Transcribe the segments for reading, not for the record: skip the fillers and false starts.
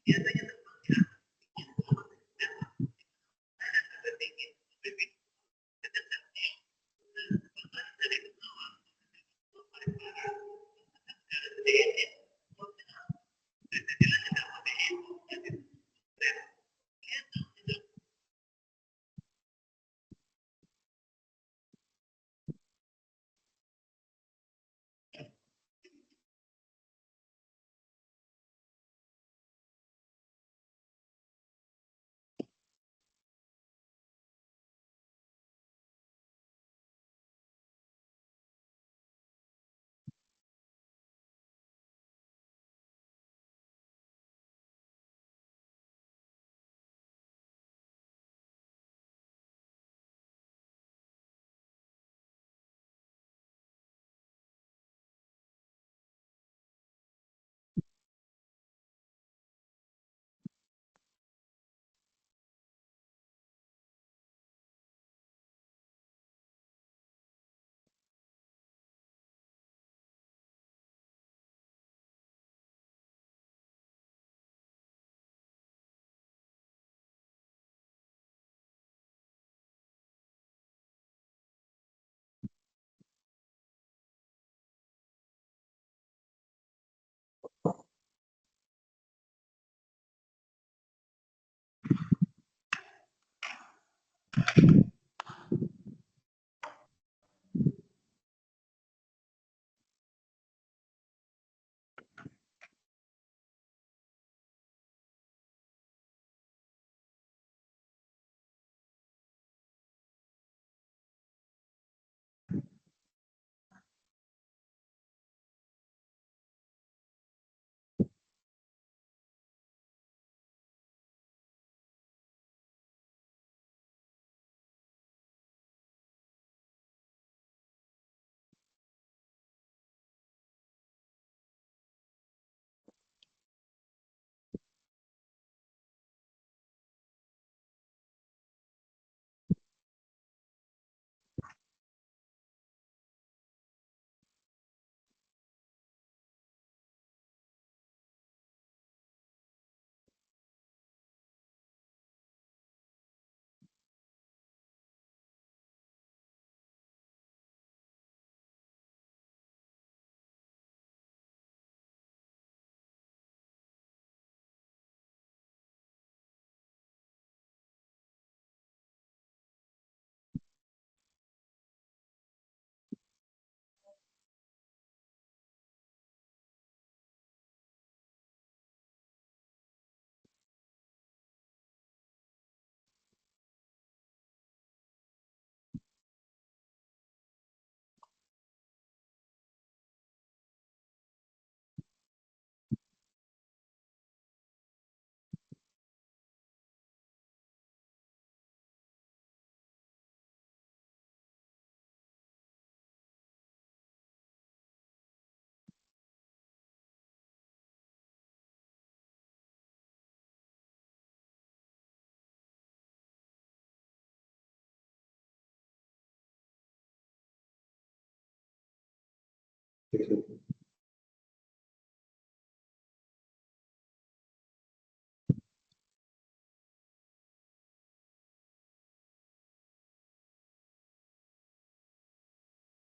Biasanya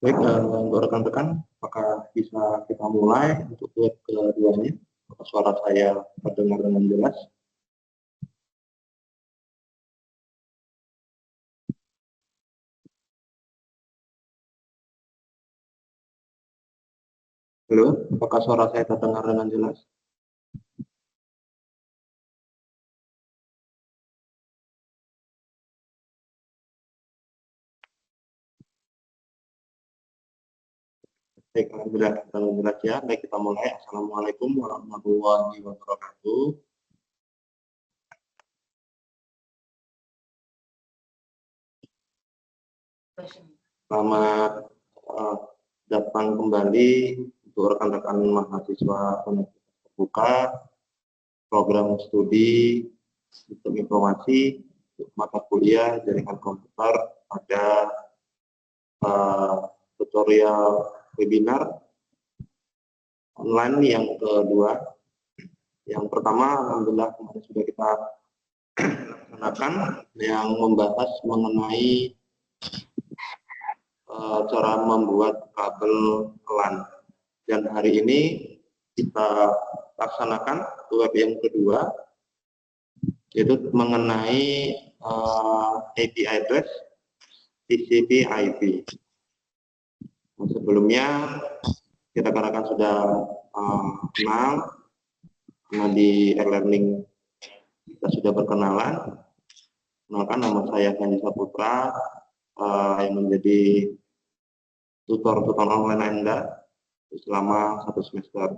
Baik, untuk rekan-rekan, apakah bisa kita mulai untuk web keduanya? Apakah suara saya terdengar dengan jelas? Halo, apakah suara saya terdengar dengan jelas? Baik, alhamdulillah terdengar jelas ya. Baik, kita mulai. Assalamualaikum warahmatullahi wabarakatuh. Selamat datang kembali untuk rekan-rekan mahasiswa Universitas Terbuka, program studi sistem informasi, mata kuliah jaringan komputer pada tutorial webinar online yang kedua. Yang pertama, alhamdulillah kemarin sudah kita laksanakan yang membahas mengenai cara membuat kabel LAN. Dan hari ini kita laksanakan web yang kedua, yaitu mengenai API address TCP/IP. Sebelumnya kita akan sudah kenal, karena di e-learning kita sudah berkenalan. Kenalkan, nama saya Ganji Saputra, yang menjadi tutor online Anda selama 1 semester.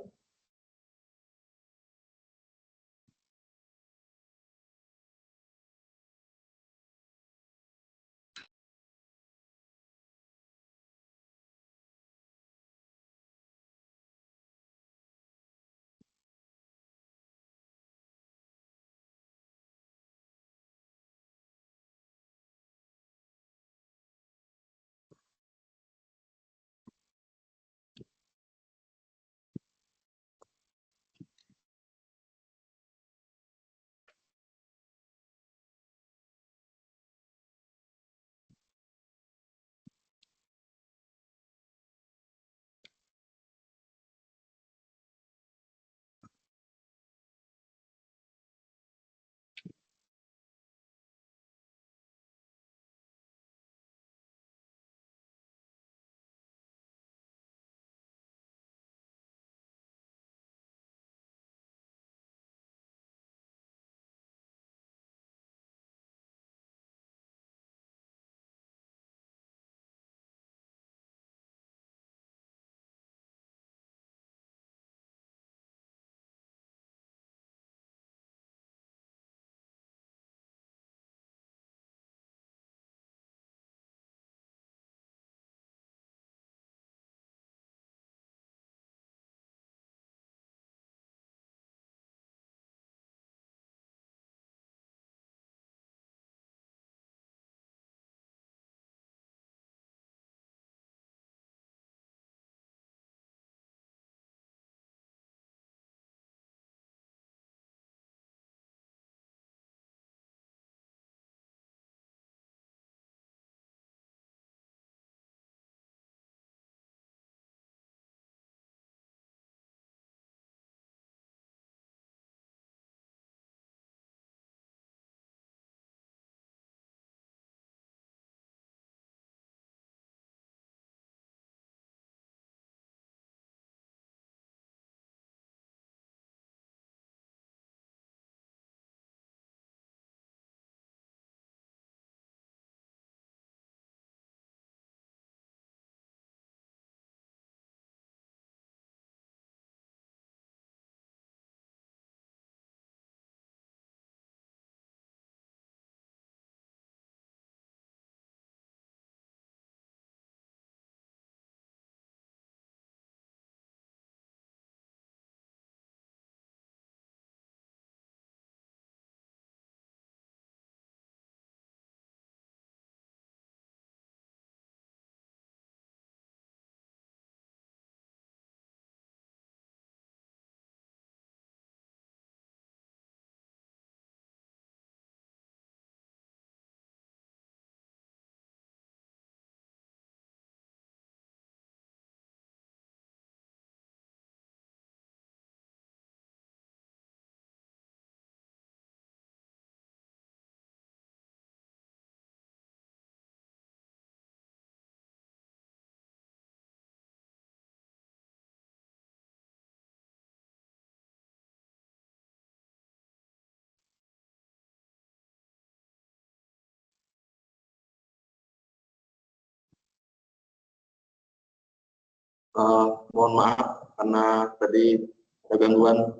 Mohon maaf karena tadi ada gangguan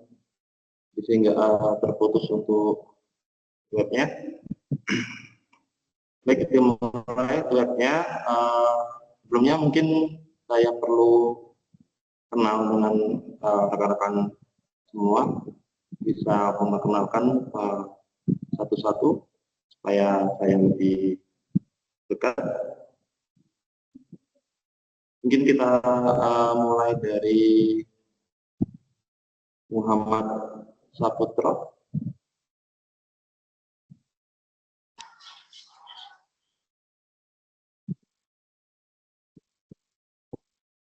sehingga terputus untuk webnya. Baik, dimulai webnya. Sebelumnya mungkin saya perlu kenal dengan rekan-rekan semua, bisa memperkenalkan satu-satu supaya saya lebih dekat. Mungkin kita mulai dari Muhammad Saputra.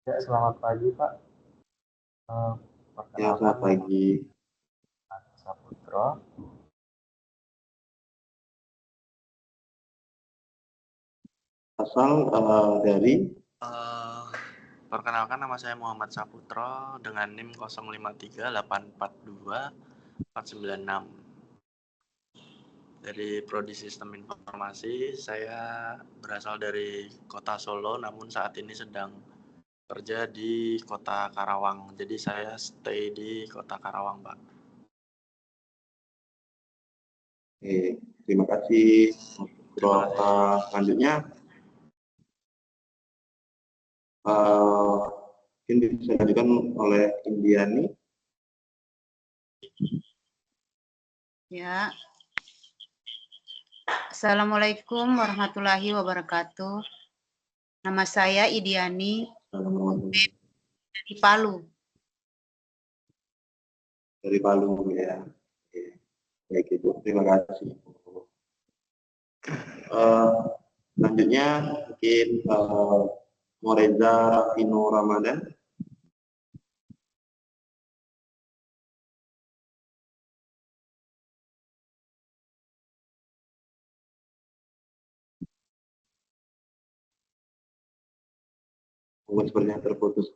Ya, selamat pagi Pak. Ya, selamat pagi. Saputra. Asal dari perkenalkan, nama saya Muhammad Saputra dengan NIM 0538424996 dari Prodi Sistem Informasi. Saya berasal dari kota Solo, namun saat ini sedang kerja di kota Karawang. Jadi saya stay di kota Karawang, Pak. Oke, terima kasih. Selanjutnya mungkin bisa dilanjutkan oleh Indiani. Ya. Assalamualaikum warahmatullahi wabarakatuh. Nama saya Idiani dari Palu. Dari Palu ya. Oke. Baik Ibu, terima kasih. Selanjutnya mungkin Moreza Vino Ramadan. Mungkin sepertinya terputus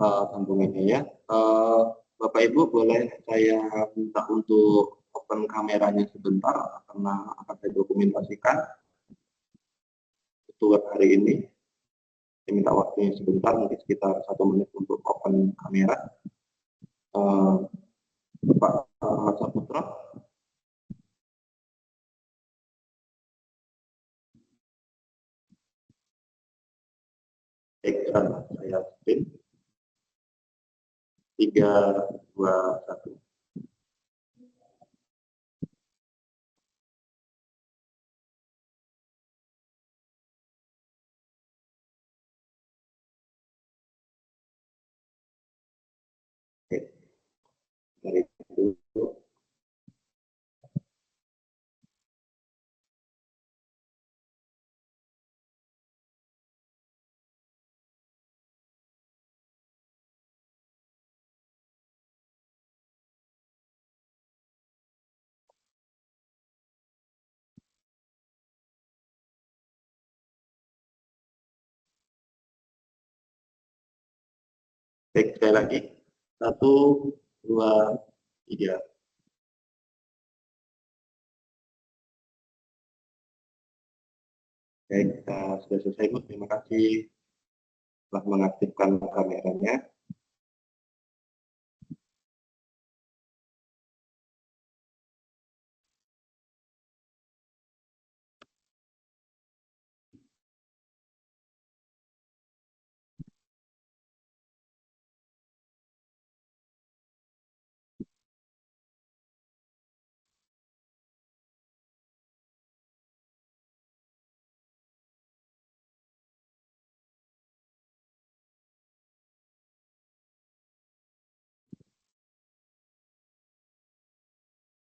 sambungannya ya. Bapak Ibu boleh saya minta untuk open kameranya sebentar karena akan saya dokumentasikan untuk hari ini. Saya minta waktunya sebentar, mungkin sekitar 1 menit untuk open kamera. Bapak Ahmad Saputra. Baik, saya spin. 3, 2, 1. Oke. Dari itu. Baik, sekali lagi. 1, 2, 3. Baik, sudah selesai Bu. Terima kasih telah mengaktifkan kameranya.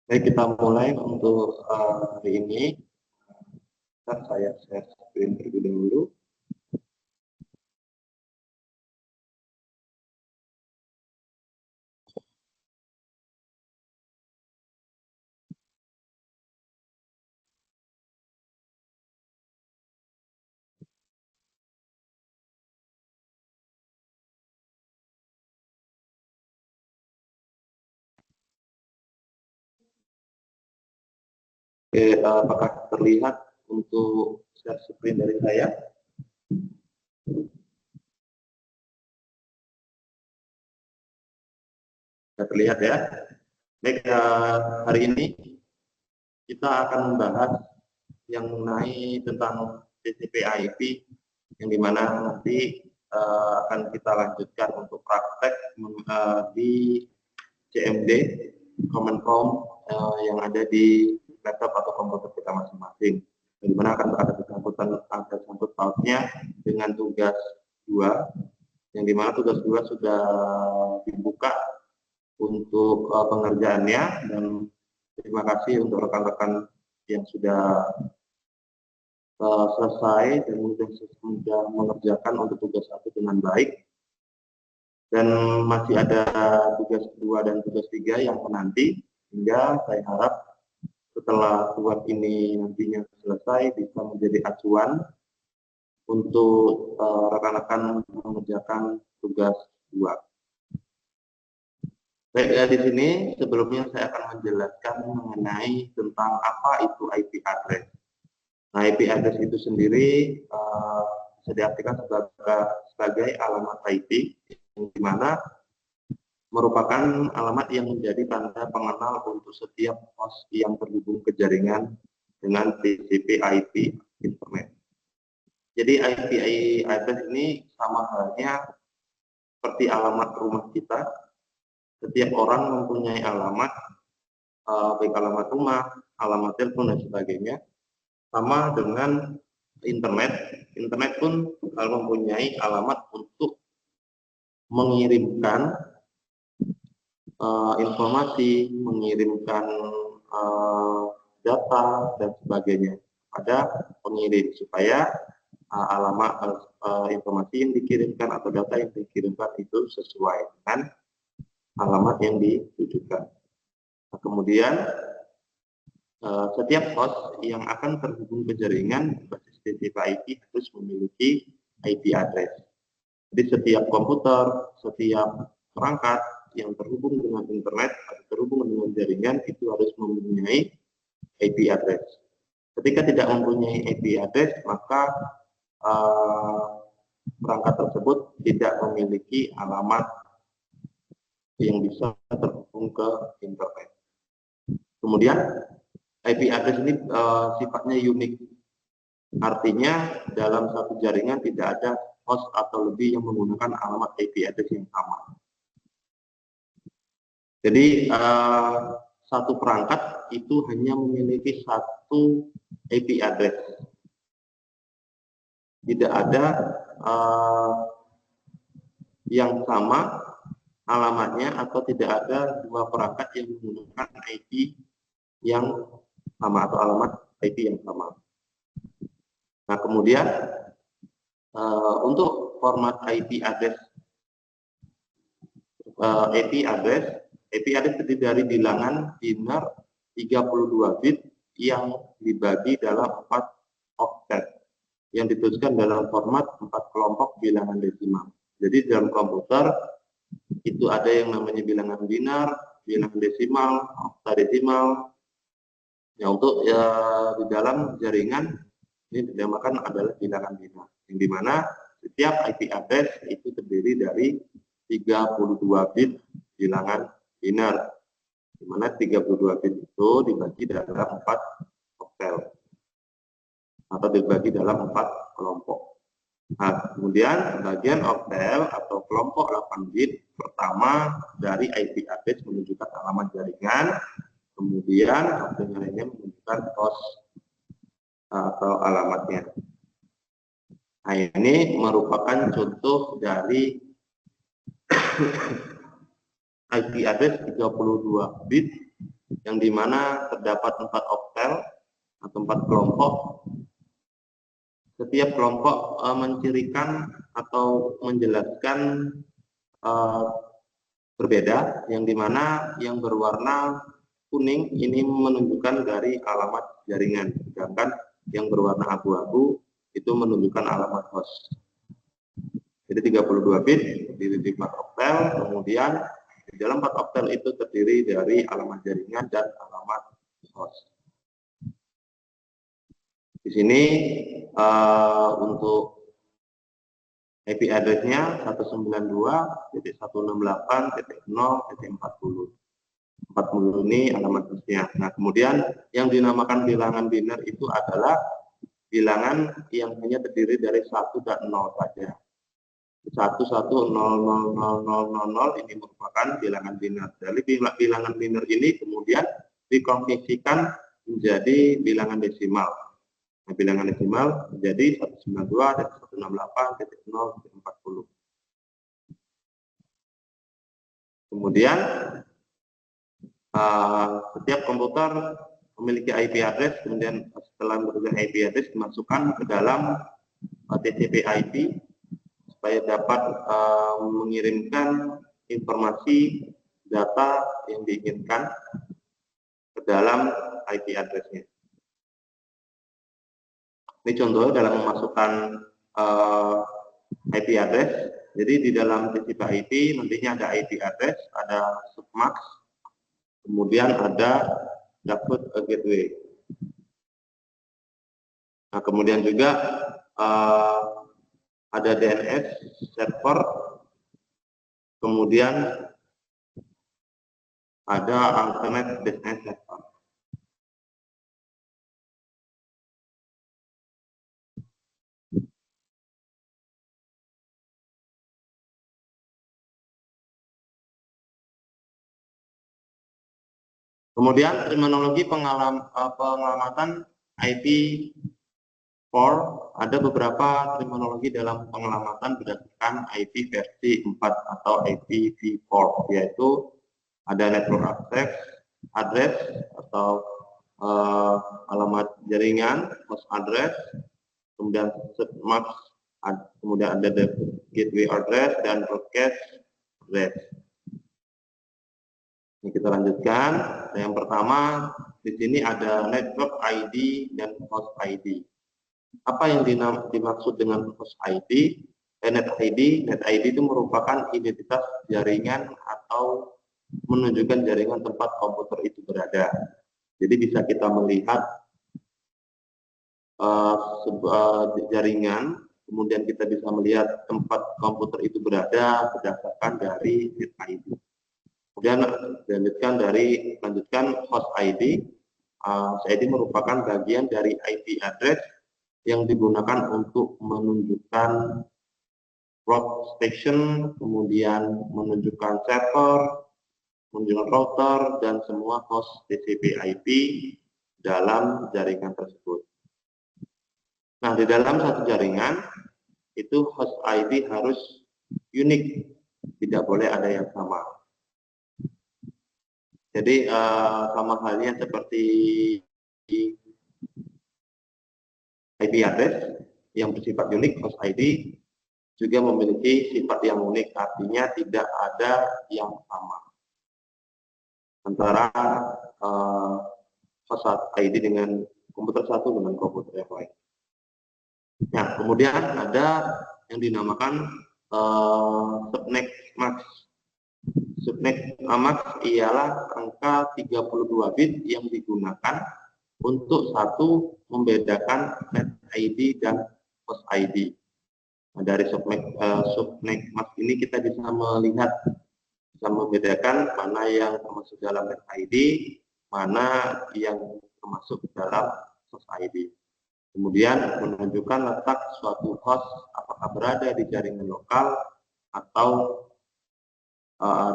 Baik, kita mulai untuk hari ini. Saya share screen terlebih dahulu. Oke, apakah terlihat untuk share screen dari saya? Bisa terlihat ya. Baik, hari ini kita akan membahas yang mengenai tentang TCP/IP, yang dimana nanti akan kita lanjutkan untuk praktek di CMD Kemenkom yang ada di laptop atau komputer kita masing-masing, yang dimana akan ada sangkut pautnya dengan tugas 2, yang dimana tugas 2 sudah dibuka untuk pengerjaannya, dan terima kasih untuk rekan-rekan yang sudah selesai dan sudah mengerjakan untuk tugas 1 dengan baik, dan masih ada tugas 2 dan tugas 3 yang menanti, sehingga saya harap setelah tugas ini nantinya selesai bisa menjadi acuan untuk rekan-rekan mengerjakan tugas 2. Baik, di sini sebelumnya saya akan menjelaskan mengenai tentang apa itu IP address. Nah, IP address itu sendiri bisa diartikan sebagai alamat IP, yang dimana merupakan alamat yang menjadi tanda pengenal untuk setiap host yang terhubung ke jaringan dengan TCP/IP internet. Jadi IP address ini sama halnya seperti alamat rumah kita. Setiap orang mempunyai alamat, baik alamat rumah, alamat telepon, dan sebagainya. Sama dengan internet. Internet pun mempunyai alamat untuk mengirimkan informasi, mengirimkan data, dan sebagainya pada pengirim, supaya alamat informasi yang dikirimkan atau data yang dikirimkan itu sesuai dengan alamat yang ditujukan. Nah, kemudian setiap host yang akan terhubung ke jaringan berbasis TCP/IP harus memiliki IP address. Jadi setiap komputer, setiap perangkat yang terhubung dengan internet atau terhubung dengan jaringan itu harus mempunyai IP address. Ketika tidak mempunyai IP address, maka perangkat tersebut tidak memiliki alamat yang bisa terhubung ke internet. Kemudian IP address ini sifatnya unik. Artinya dalam satu jaringan tidak ada host atau lebih yang menggunakan alamat IP address yang sama. Jadi satu perangkat itu hanya memiliki satu IP address. Tidak ada yang sama alamatnya, atau tidak ada dua perangkat yang menggunakan IP yang sama atau alamat IP yang sama. Nah, kemudian untuk format IP address terdiri dari bilangan biner 32 bit yang dibagi dalam 4 oktet yang dituliskan dalam format 4 kelompok bilangan desimal. Jadi dalam komputer itu ada yang namanya bilangan binar, bilangan desimal, oktadesimal. Ya, untuk di dalam jaringan ini dinamakan adalah bilangan binar, yang dimana setiap IP address itu terdiri dari 32 bit bilangan binar, di mana 32 bit itu dibagi dalam 4 oktel atau dibagi dalam 4 kelompok. Nah, kemudian bagian oktel atau kelompok 8 bit pertama dari IP address menunjukkan alamat jaringan, kemudian oktel lainnya menunjukkan host atau alamatnya. Nah, ini merupakan contoh dari IP address 32 bit yang dimana terdapat 4 oktel atau 4 kelompok. Setiap kelompok mencirikan atau menjelaskan berbeda, yang dimana yang berwarna kuning ini menunjukkan dari alamat jaringan, sedangkan yang berwarna abu-abu itu menunjukkan alamat host. Jadi 32 bit terdiri dari 4 oktel, kemudian di dalam 4 oktel itu terdiri dari alamat jaringan dan alamat host. Di sini untuk IP address-nya 192.168.0.40. 40 ini alamat hostnya. Nah, kemudian yang dinamakan bilangan biner itu adalah bilangan yang hanya terdiri dari 1 dan 0 saja. 1100000 ini merupakan bilangan biner. Jadi bilangan biner ini kemudian dikonversikan menjadi bilangan desimal. Nah, bilangan desimal menjadi 192.168.0.40. Kemudian setiap komputer memiliki IP address, kemudian setelah memiliki IP address dimasukkan ke dalam TCP/IP supaya dapat mengirimkan informasi data yang diinginkan ke dalam IP address-nya. Ini contoh dalam memasukkan IP address. Jadi di dalam TCP/IP nantinya ada IP address, ada submax, kemudian ada dapat gateway. Nah, kemudian juga ada DNS server, kemudian ada alternate DNS server. Kemudian terminologi pengamatan IP4, ada beberapa terminologi dalam pengamatan berdasarkan IP versi 4 atau IPv4, yaitu ada network address atau alamat jaringan, host address, kemudian submax, kemudian ada gateway address dan broadcast address. Ini kita lanjutkan. Yang pertama di sini ada network ID dan host ID. Apa yang dimaksud dengan host ID? Net ID itu merupakan identitas jaringan atau menunjukkan jaringan tempat komputer itu berada. Jadi bisa kita melihat sebuah jaringan, kemudian kita bisa melihat tempat komputer itu berada berdasarkan dari net ID. Kemudian lanjutkan host ID. Host ID merupakan bagian dari IP address yang digunakan untuk menunjukkan workstation, kemudian menunjukkan server, menunjukkan router, dan semua host TCP/IP dalam jaringan tersebut. Nah, di dalam satu jaringan itu host ID harus unik, tidak boleh ada yang sama. Jadi sama halnya seperti IP address yang bersifat unik, host ID juga memiliki sifat yang unik, artinya tidak ada yang sama antara host ID dengan komputer satu dengan komputer yang lain. Nah, kemudian ada yang dinamakan subnet max. Subnet max ialah angka 32 bit yang digunakan untuk satu membedakan net ID dan host ID. Nah, dari subnet max ini kita bisa membedakan mana yang termasuk dalam net ID, mana yang termasuk dalam host ID. Kemudian menunjukkan letak suatu host apakah berada di jaringan lokal atau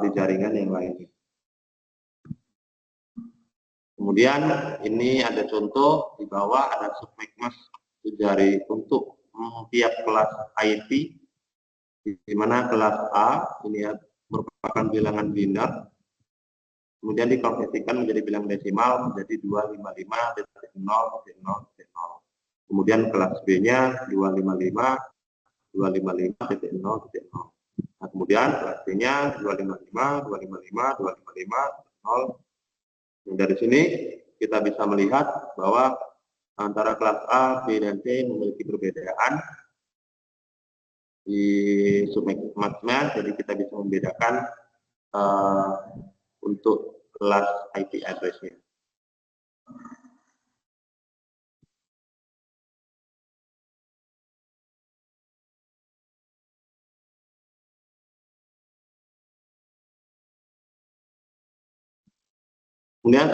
di jaringan yang lainnya. Kemudian ini ada contoh di bawah, ada subnet max dari untuk tiap kelas IP, di mana kelas A ini merupakan bilangan biner, kemudian dikonversikan menjadi bilangan desimal menjadi 255.0.0.0. Kemudian kelas B-nya 255.0.0.0. Nah, kemudian kelas C-nya 255.0. Dari sini kita bisa melihat bahwa antara kelas A, B, dan C memiliki perbedaan di subnet max-nya, jadi kita bisa membedakan untuk kelas IP address-nya. Kemudian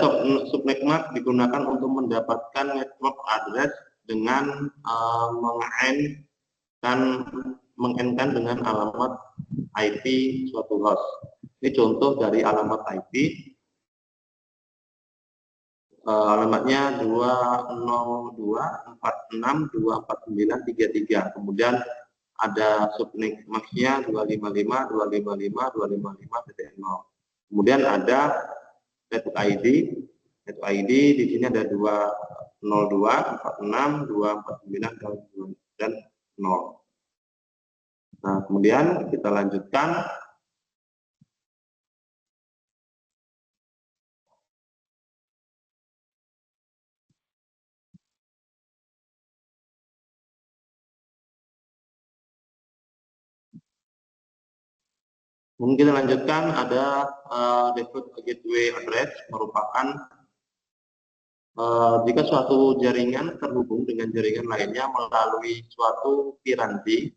subnet MAC digunakan untuk mendapatkan network address dengan mengenkan dengan alamat IP suatu host. Ini contoh dari alamat IP. Alamatnya 202.46.249.33. Kemudian ada subnet MAC-nya 255.255.255.0. Kemudian ada network ID. Network ID di sini ada 202.46.249 dan 0. Nah, kemudian kita lanjutkan. Mungkin kita lanjutkan, ada default gateway address merupakan jika suatu jaringan terhubung dengan jaringan lainnya melalui suatu piranti,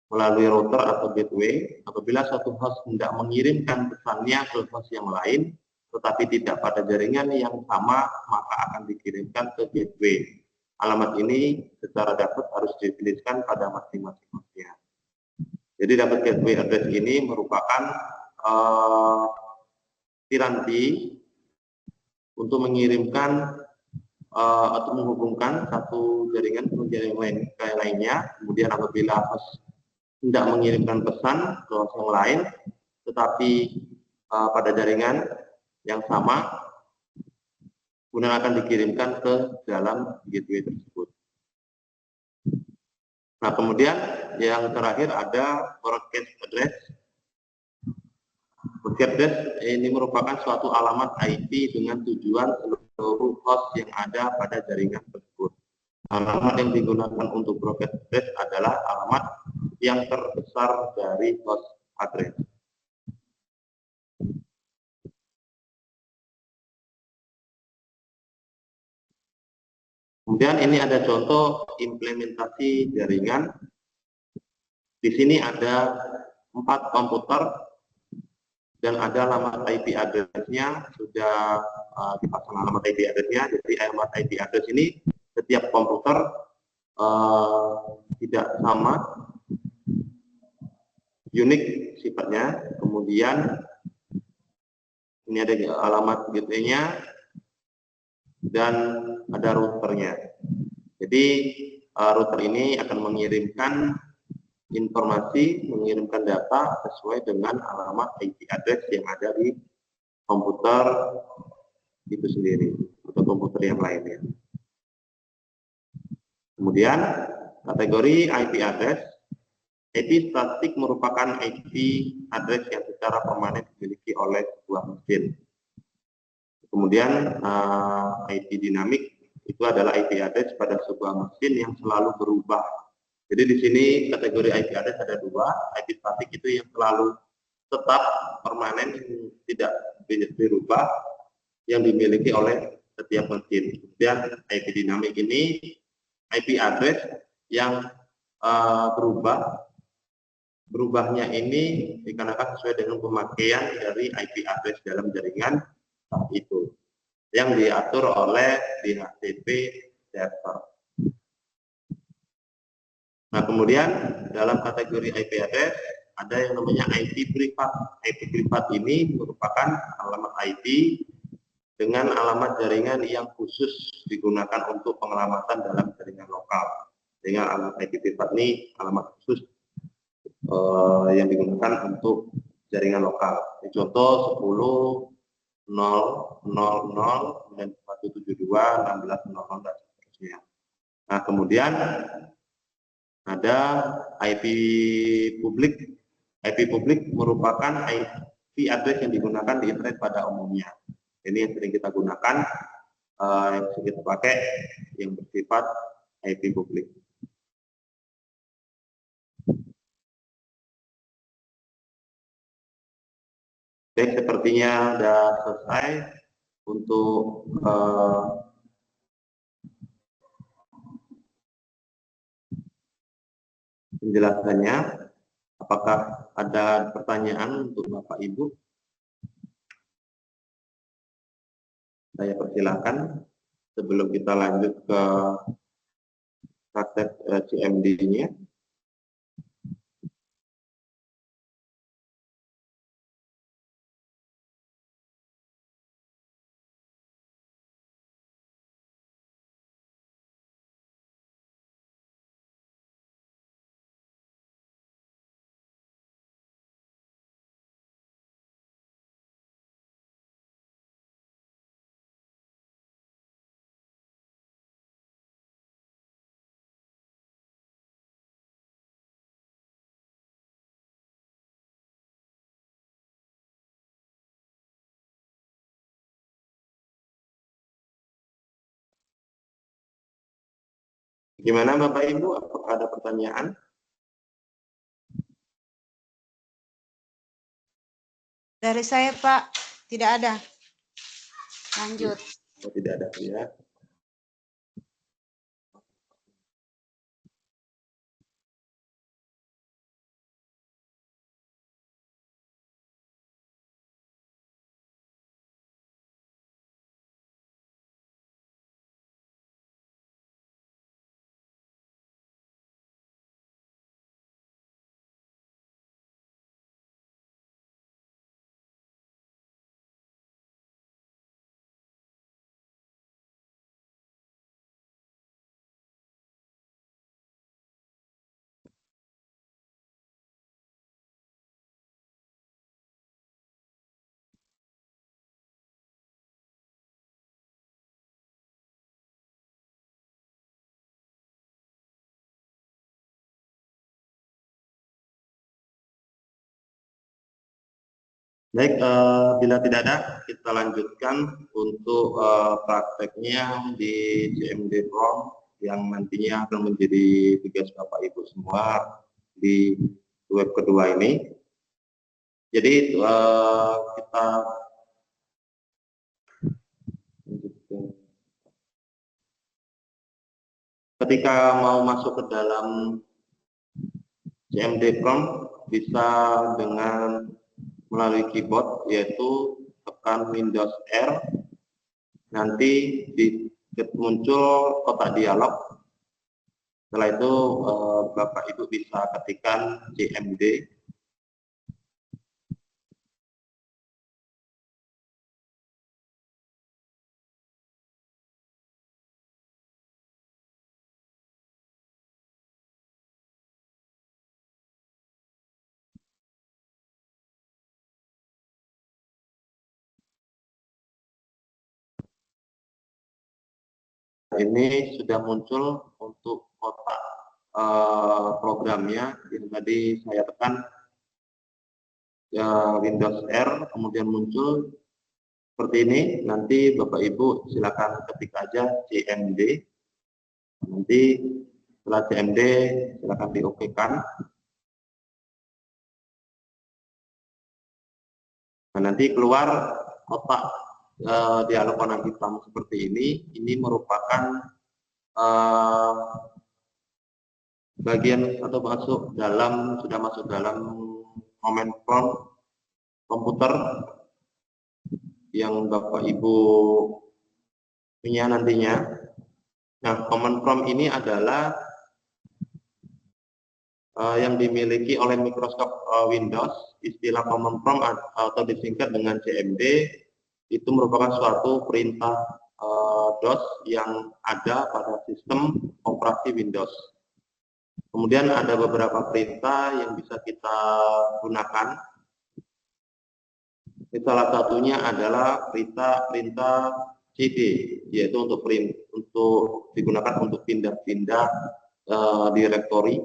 melalui router atau gateway. Apabila suatu host hendak mengirimkan pesannya ke host yang lain, tetapi tidak pada jaringan yang sama, maka akan dikirimkan ke gateway. Alamat ini secara dapat harus dituliskan pada masing-masing hostnya. Jadi dapat gateway address ini merupakan piranti untuk mengirimkan atau menghubungkan satu jaringan ke jaringan lainnya. Kemudian apabila host hendak mengirimkan pesan ke host yang lain, tetapi pada jaringan yang sama, kemudian akan dikirimkan ke dalam gateway tersebut. Nah, kemudian yang terakhir ada broadcast address. Broadcast address ini merupakan suatu alamat IP dengan tujuan seluruh host yang ada pada jaringan tersebut. Alamat yang digunakan untuk broadcast address adalah alamat yang terbesar dari host address. Kemudian ini ada contoh implementasi jaringan. Di sini ada 4 komputer dan ada alamat IP address-nya, sudah dipasang alamat IP address-nya. Jadi alamat IP address ini setiap komputer tidak sama, unik sifatnya. Kemudian ini ada alamat gateway-nya dan ada routernya. Jadi router ini akan mengirimkan informasi, mengirimkan data sesuai dengan alamat IP address yang ada di komputer itu sendiri atau komputer yang lainnya. Kemudian kategori IP address. IP statik merupakan IP address yang secara permanen dimiliki oleh sebuah mesin. Kemudian IP dinamik itu adalah IP address pada sebuah mesin yang selalu berubah. Jadi di sini kategori IP address ada 2. IP statik itu yang selalu tetap permanen, tidak berubah, yang dimiliki oleh setiap mesin. Kemudian IP dinamik ini IP address yang berubahnya ini dikarenakan sesuai dengan pemakaian dari IP address dalam jaringan itu yang diatur oleh DHCP server. Nah, kemudian dalam kategori IP address ada yang namanya IP privat. IP privat ini merupakan alamat IP dengan alamat jaringan yang khusus digunakan untuk pengelamatan dalam jaringan lokal. Dengan alamat IP privat ini alamat khusus yang digunakan untuk jaringan lokal. Contoh 10.0.0.0 dan 172.16.00 dan seterusnya. Nah, kemudian ada IP publik. IP publik merupakan IP address yang digunakan di internet pada umumnya. Ini yang sering kita gunakan, yang sering kita pakai, yang bersifat IP publik. Oke, sepertinya sudah selesai untuk penjelasannya. Apakah ada pertanyaan untuk Bapak Ibu? Saya persilakan sebelum kita lanjut ke praktek CMD-nya. Gimana Bapak Ibu? Apakah ada pertanyaan? Dari saya, Pak, tidak ada. Lanjut. Oh, tidak ada ya. Baik, bila tidak ada, kita lanjutkan untuk prakteknya di CMD Prom yang nantinya akan menjadi tugas Bapak Ibu semua di web kedua ini. Jadi kita ketika mau masuk ke dalam CMD Prom bisa dengan melalui keyboard, yaitu tekan Windows R, nanti muncul kotak dialog. Setelah itu Bapak Ibu bisa ketikkan CMD. Ini sudah muncul untuk kotak programnya yang tadi saya tekan Windows R, kemudian muncul seperti ini. Nanti Bapak Ibu silakan ketik aja CMD. Nanti setelah CMD silakan di-OK-kan. Nah, nanti keluar kotak dialog warna hitam seperti ini. Ini merupakan bagian atau sudah masuk dalam command prompt komputer yang Bapak Ibu punya nantinya. Nah, command prompt ini adalah yang dimiliki oleh Microsoft Windows. Istilah command prompt atau disingkat dengan CMD itu merupakan suatu perintah DOS yang ada pada sistem operasi Windows. Kemudian ada beberapa perintah yang bisa kita gunakan. Salah satunya adalah perintah CD, yaitu untuk digunakan untuk pindah-pindah direktori.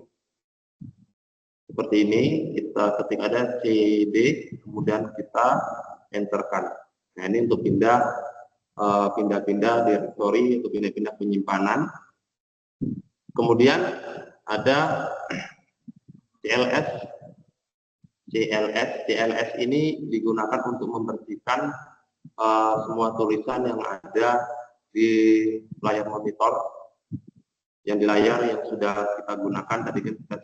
Seperti ini, kita ketik ada CD, kemudian kita enterkan. Nah, ini untuk pindah-pindah direktori, untuk pindah-pindah penyimpanan. Kemudian ada CLS ini digunakan untuk membersihkan semua tulisan yang ada di layar monitor, yang di layar yang sudah kita gunakan tadi kita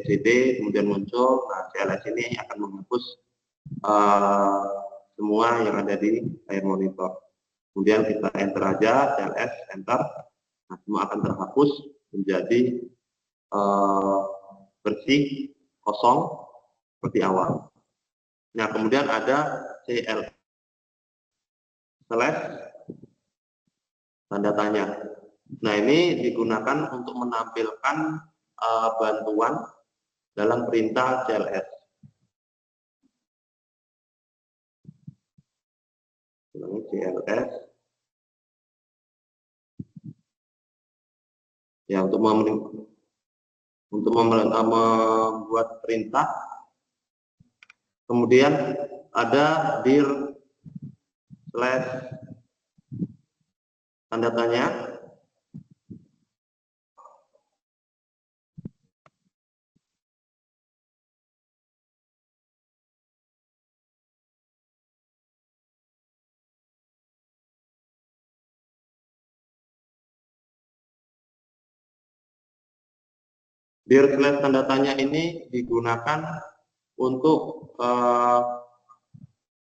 CD, kemudian muncul. Nah, CLS ini akan menghapus semua yang ada di layar monitor. Kemudian kita enter aja, CLS, enter. Nah, semua akan terhapus menjadi bersih, kosong, seperti awal. Nah, kemudian ada CL slash tanda tanya. Nah, ini digunakan untuk menampilkan bantuan dalam perintah CLS. CLS. Ya, untuk membuat perintah. Kemudian ada dir slash tanda tanya. Dir slash tanda tanya ini digunakan untuk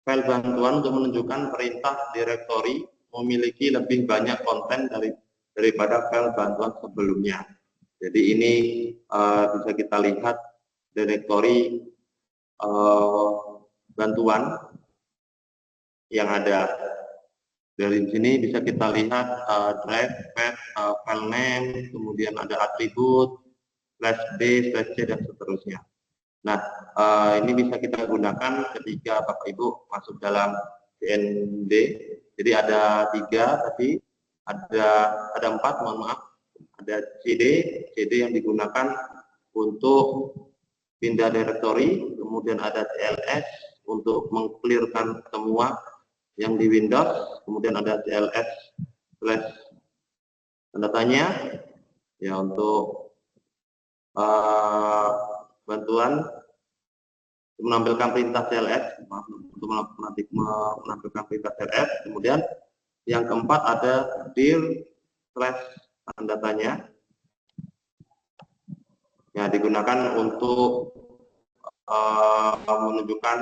file bantuan untuk menunjukkan perintah direktori memiliki lebih banyak konten daripada file bantuan sebelumnya. Jadi ini bisa kita lihat direktori bantuan yang ada. Dari sini bisa kita lihat drive, path, file name, kemudian ada atribut, slash B, slash C, dan seterusnya. Nah, ini bisa kita gunakan ketika Bapak Ibu masuk dalam DND. Jadi ada 3 tadi, ada 4, mohon maaf. Ada CD yang digunakan untuk pindah directory, kemudian ada CLS untuk mengclearkan semua yang di Windows, kemudian ada CLS slash tanda tanya ya untuk bantuan menampilkan perintah CLS, untuk menampilkan perintah CLS. Kemudian yang keempat ada dir slash tanda tanya, ya digunakan untuk menunjukkan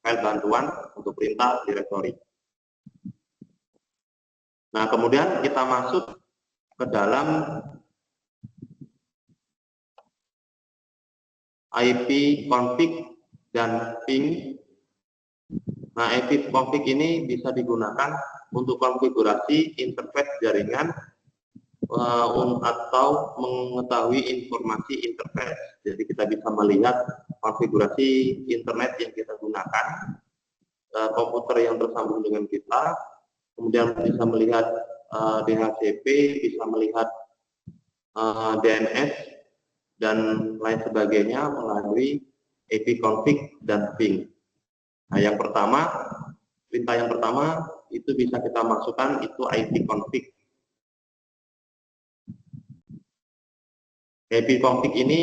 file bantuan untuk perintah directory. Nah, kemudian kita masuk ke dalam IP config dan ping. Nah, IP config ini bisa digunakan untuk konfigurasi interface jaringan atau mengetahui informasi interface. Jadi kita bisa melihat konfigurasi internet yang kita gunakan, komputer yang tersambung dengan kita, kemudian bisa melihat DHCP, bisa melihat DNS, dan lain sebagainya melalui IP config dan ping. Nah, yang pertama, perintah yang pertama itu bisa kita masukkan itu IP config. IP config ini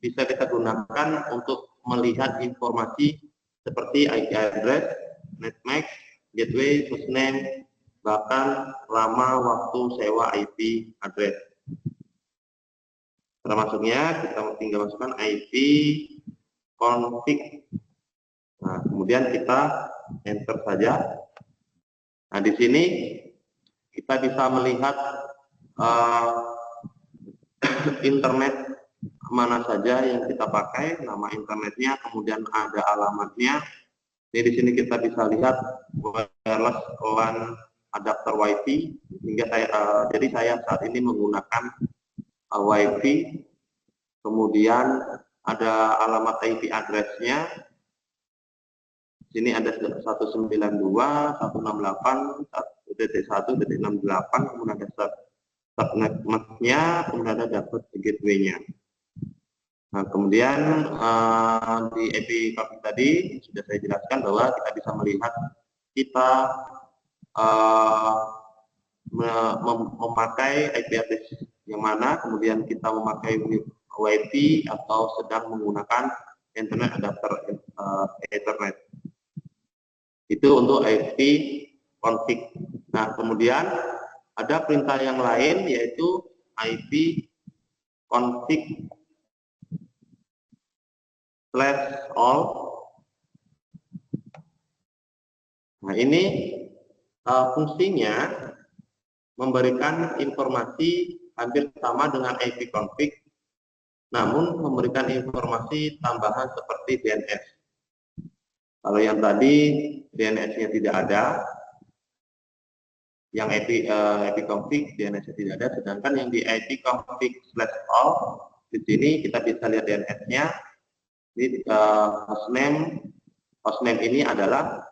bisa kita gunakan untuk melihat informasi seperti IP address, netmask, gateway, hostname, bahkan lama waktu sewa IP address. Termasuknya kita tinggal masukkan IP config. Nah, kemudian kita enter saja. Nah, di sini kita bisa melihat internet mana saja yang kita pakai, nama internetnya, kemudian ada alamatnya. Ini di sini kita bisa lihat wireless LAN adapter WiFi. Jadi saya saat ini menggunakan WiFi. Kemudian ada alamat IP address-nya. Sini ada 192.168.1.1.68, kemudian ada subnet-nya, kemudian ada dapat gateway-nya. Nah, kemudian di IP config tadi sudah saya jelaskan bahwa kita bisa melihat kita memakai IP address yang mana, kemudian kita memakai WiFi atau sedang menggunakan internet adapter Ethernet. Itu untuk IP config. Nah, kemudian ada perintah yang lain yaitu IP config /all. Nah, ini fungsinya memberikan informasi hampir sama dengan IP config, namun memberikan informasi tambahan seperti DNS. Kalau yang tadi DNS-nya tidak ada, yang IP config DNS-nya tidak ada, sedangkan yang di IP config/all di sini kita bisa lihat DNS-nya. Ini hostname ini adalah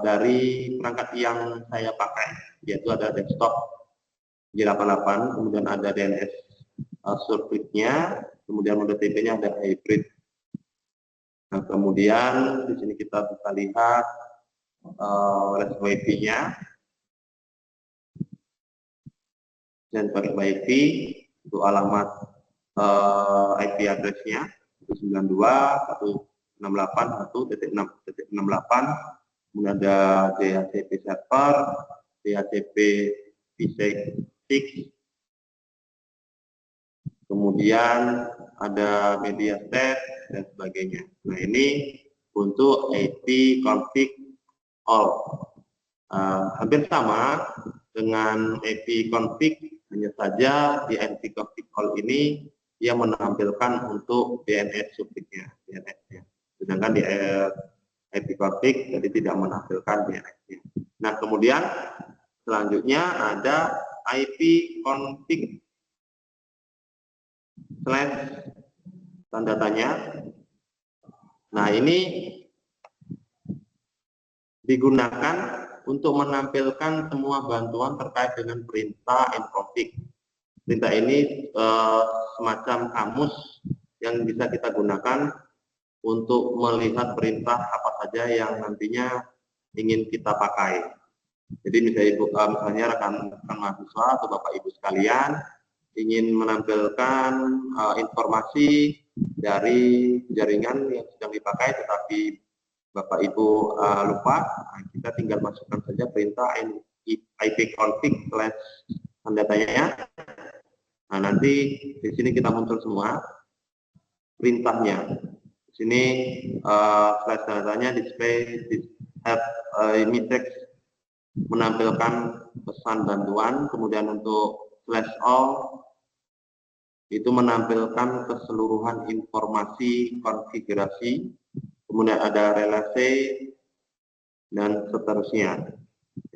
dari perangkat yang saya pakai, yaitu ada desktop J88, kemudian ada DNS circuitnya, kemudian mode TP-nya ada hybrid. Nah, kemudian di sini kita bisa lihat REST WiFi-nya, dan pakai WiFi untuk alamat IP address-nya 192.168.1.6.68, kemudian ada DHCP server, DHCP V6, kemudian ada media set dan sebagainya. Nah, ini untuk IP config all. Hampir sama dengan IP config, hanya saja di IP config all ini dia menampilkan untuk DNS subjeknya, DNS-nya. Sedangkan di IP config jadi tidak menampilkan DNS-nya. Nah, kemudian selanjutnya ada IP config / tanda tanya. Nah, ini digunakan untuk menampilkan semua bantuan terkait dengan perintah config. Perintah ini semacam kamus yang bisa kita gunakan untuk melihat perintah apa saja yang nantinya ingin kita pakai. Jadi misalnya rekan mahasiswa atau Bapak Ibu sekalian ingin menampilkan informasi dari jaringan yang sedang dipakai tetapi Bapak Ibu lupa, kita tinggal masukkan saja perintah IP config / tanda tanya. Nah, nanti di sini kita muncul semua perintahnya. Di sini flash tanda tanya display image menampilkan pesan bantuan, kemudian untuk flash all itu menampilkan keseluruhan informasi konfigurasi, kemudian ada relasi dan seterusnya.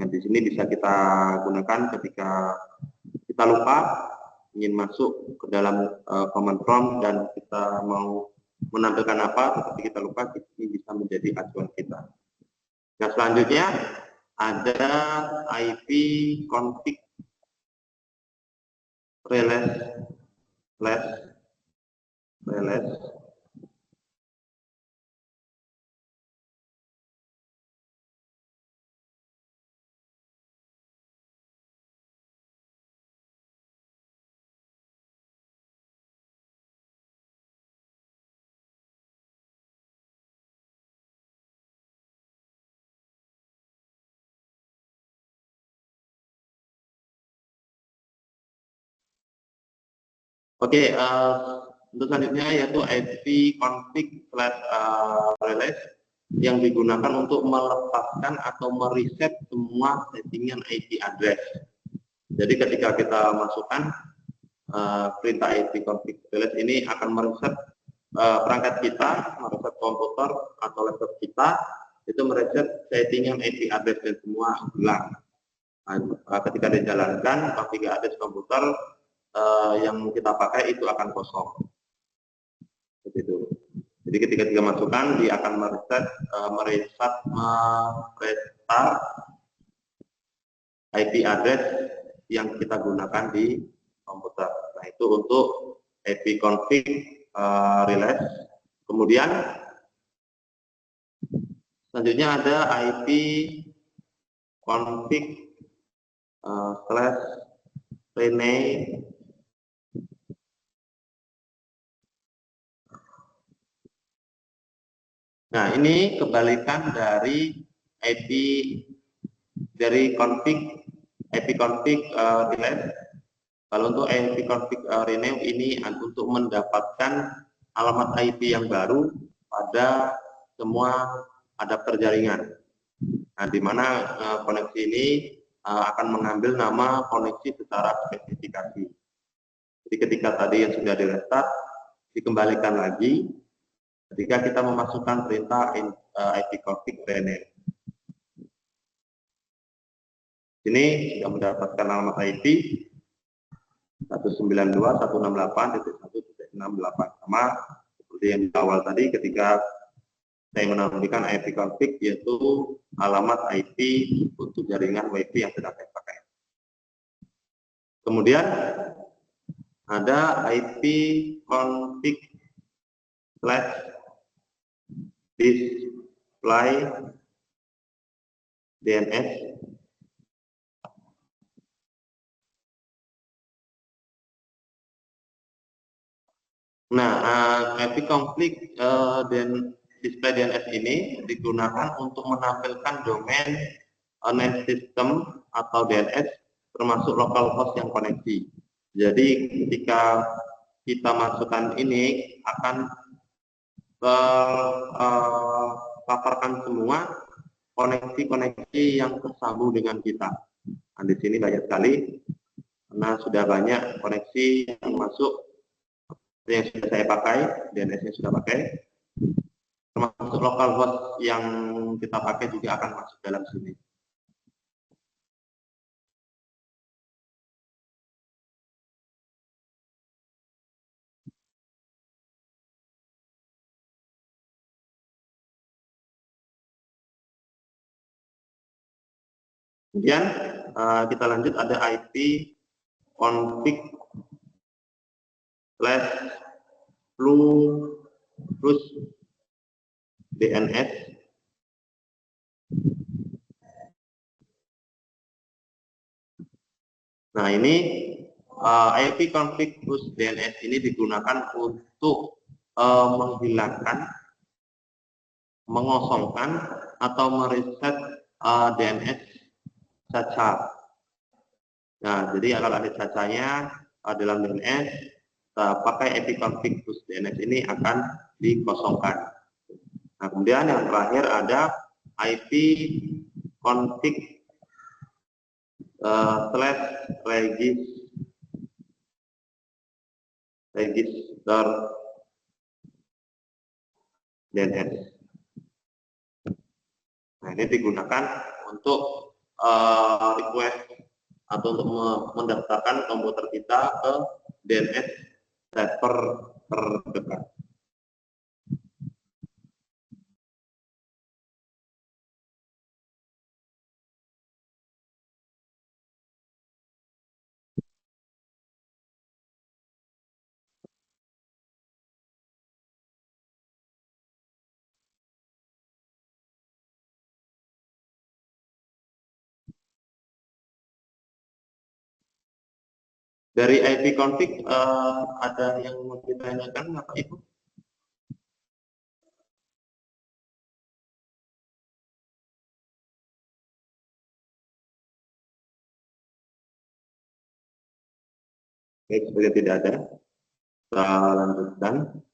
Yang di sini bisa kita gunakan ketika kita lupa ingin masuk ke dalam command prompt dan kita mau menampilkan apa, tetapi kita lupa, ini bisa menjadi acuan kita. Nah, selanjutnya ada IP config relay. Oke, untuk selanjutnya yaitu IP config / relay yang digunakan untuk melepaskan atau mereset semua settingan IP address. Jadi ketika kita masukkan perintah IP config relay ini akan mereset perangkat kita, mereset komputer atau laptop kita, itu mereset settingan IP address dan semua hilang. Ketika dijalankan config address komputer yang kita pakai itu akan kosong. Seperti itu. Jadi ketika kita masukkan, dia akan mereset IP address yang kita gunakan di komputer. Nah, itu untuk IP config relay. Kemudian selanjutnya ada IP config / rename. Nah, ini kebalikan dari IP config relay. Kalau untuk IP config rename ini untuk mendapatkan alamat IP yang baru pada semua adapter jaringan. Nah, di mana koneksi ini akan mengambil nama koneksi secara spesifikasi. Jadi ketika tadi yang sudah di-restart, dikembalikan lagi ketika kita memasukkan perintah ipconfig DNS. Ini sudah mendapatkan alamat IP 192.168.1.68 sama seperti yang di awal tadi ketika saya menambahkan ipconfig, yaitu alamat IP untuk jaringan WiFi yang sedang saya pakai. Kemudian ada ipconfig/display DNS. Nah, ipconfig dan display DNS ini digunakan untuk menampilkan domain name system atau DNS termasuk localhost yang koneksi. Jadi ketika kita masukkan ini akan paparkan semua koneksi-koneksi yang tersambung dengan kita. Nah, di sini banyak sekali karena sudah banyak koneksi yang masuk yang sudah saya pakai, DNS-nya sudah pakai, termasuk localhost yang kita pakai juga akan masuk dalam sini. Kemudian kita lanjut, ada IP config plus DNS. Nah, ini IP config plus DNS ini digunakan untuk menghilangkan, mengosongkan atau mereset DNS cacat. Nah, jadi kalau ada cacatnya dalam DNS, pakai ipconfig plus DNS ini akan dikosongkan. Nah, kemudian yang terakhir ada ipconfig /register DNS. Nah, ini digunakan untuk request atau untuk mendaftarkan komputer kita ke DNS server terdekat. Dari ipconfig ada yang mau ditanyakan Bapak Ibu? Baik, seperti tidak ada. Kita lanjutkan.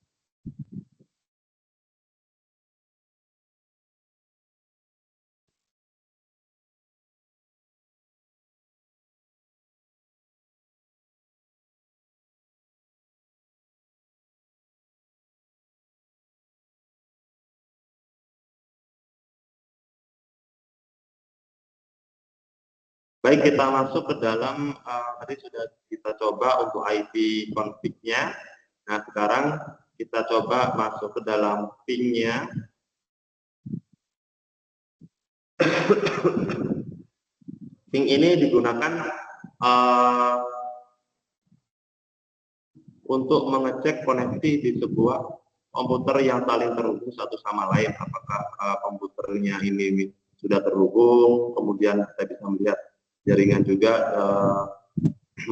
Baik, kita masuk ke dalam, tadi sudah kita coba untuk IP config-nya. Nah, sekarang kita coba masuk ke dalam ping-nya. Ping ini digunakan untuk mengecek koneksi di sebuah komputer yang saling terhubung satu sama lain. Apakah komputernya ini sudah terhubung, kemudian kita bisa melihat jaringan juga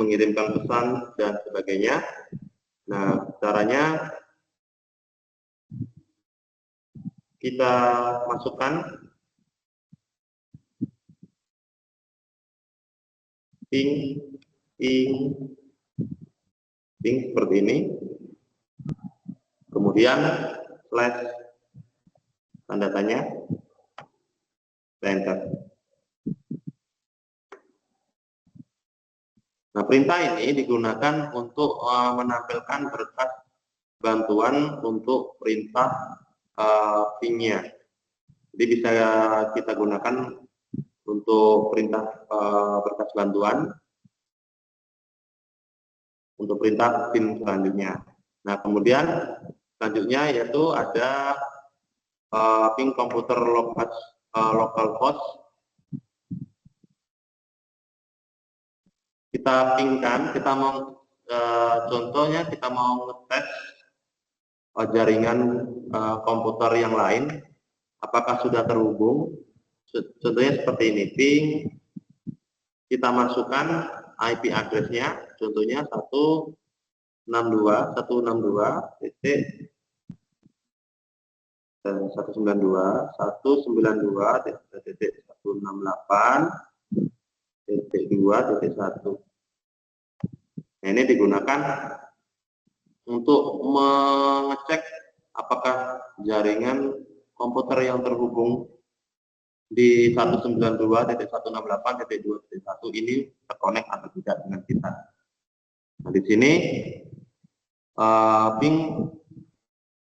mengirimkan pesan dan sebagainya. Nah, caranya kita masukkan ping seperti ini, kemudian slash tanda tanya, Enter. Nah, perintah ini digunakan untuk menampilkan berkas bantuan untuk perintah ping-nya. Jadi bisa kita gunakan untuk perintah berkas bantuan, untuk perintah pin selanjutnya. Nah, kemudian selanjutnya yaitu ada ping komputer localhost. Kita pingkan, kita mau contohnya kita mau ngetes jaringan komputer yang lain, apakah sudah terhubung. Contohnya seperti ini, ping, kita masukkan IP address-nya, contohnya 192.168.2.1. Nah, ini digunakan untuk mengecek apakah jaringan komputer yang terhubung di 192.168.2.1 ini terkonek atau tidak dengan kita. Nah, di sini ping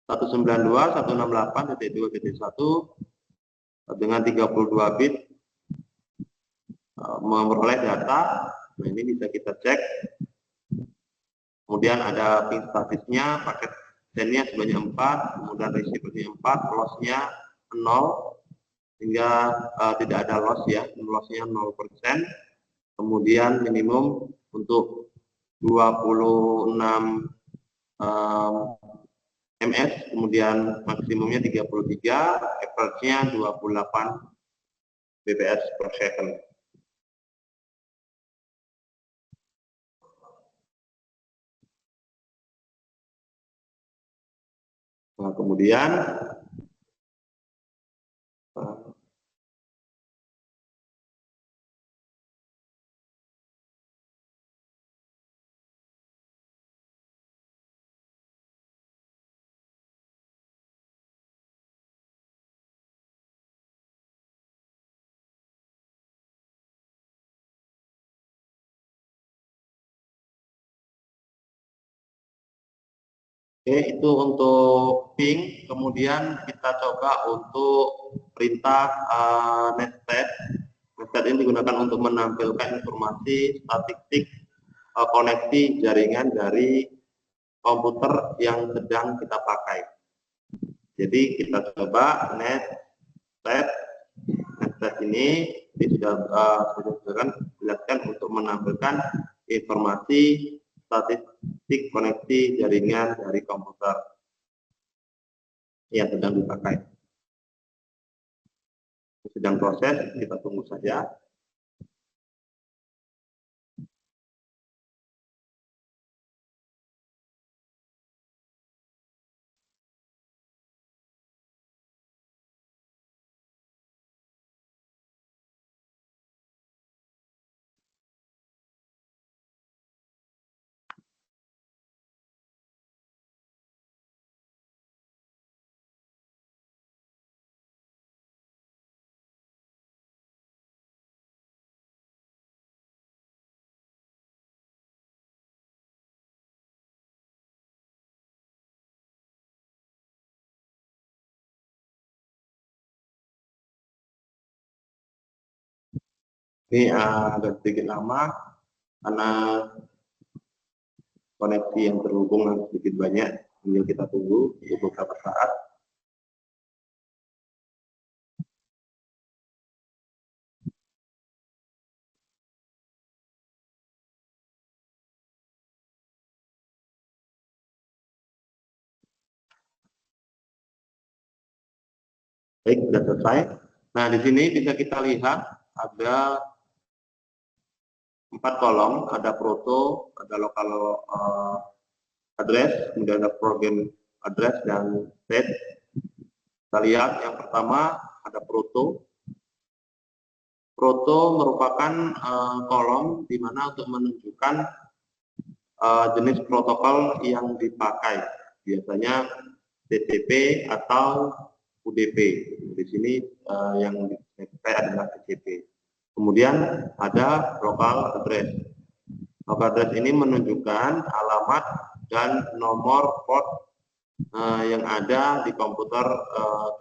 192.168.2.1 dengan 32 bit memperoleh data. Nah, ini bisa kita cek. Kemudian ada ping statusnya, paket send-nya sebanyak 4, kemudian receiver-nya 4, loss-nya 0, hingga tidak ada loss ya, loss-nya 0%. Kemudian minimum untuk 26 ms, kemudian maksimumnya 33, average-nya 28 bps per second. Nah, kemudian itu untuk ping. Kemudian kita coba untuk perintah netset. Netset ini digunakan untuk menampilkan informasi statistik koneksi jaringan dari komputer yang sedang kita pakai. Jadi kita coba netset. Netset ini sudah dijelaskan untuk menampilkan informasi statistik koneksi jaringan dari komputer yang sedang dipakai. Sedang proses, kita tunggu saja. Ini agak sedikit lama karena koneksi yang terhubung sedikit banyak, tinggal kita tunggu beberapa saat. Baik, sudah selesai. Nah, di sini bisa kita lihat ada 4 kolom, ada proto, ada local address, kemudian ada program address dan set. Kita lihat yang pertama ada proto. Proto merupakan kolom di mana untuk menunjukkan jenis protokol yang dipakai, biasanya TCP atau UDP. Di sini yang dipakai adalah TCP. Kemudian ada local address. Local address ini menunjukkan alamat dan nomor port yang ada di komputer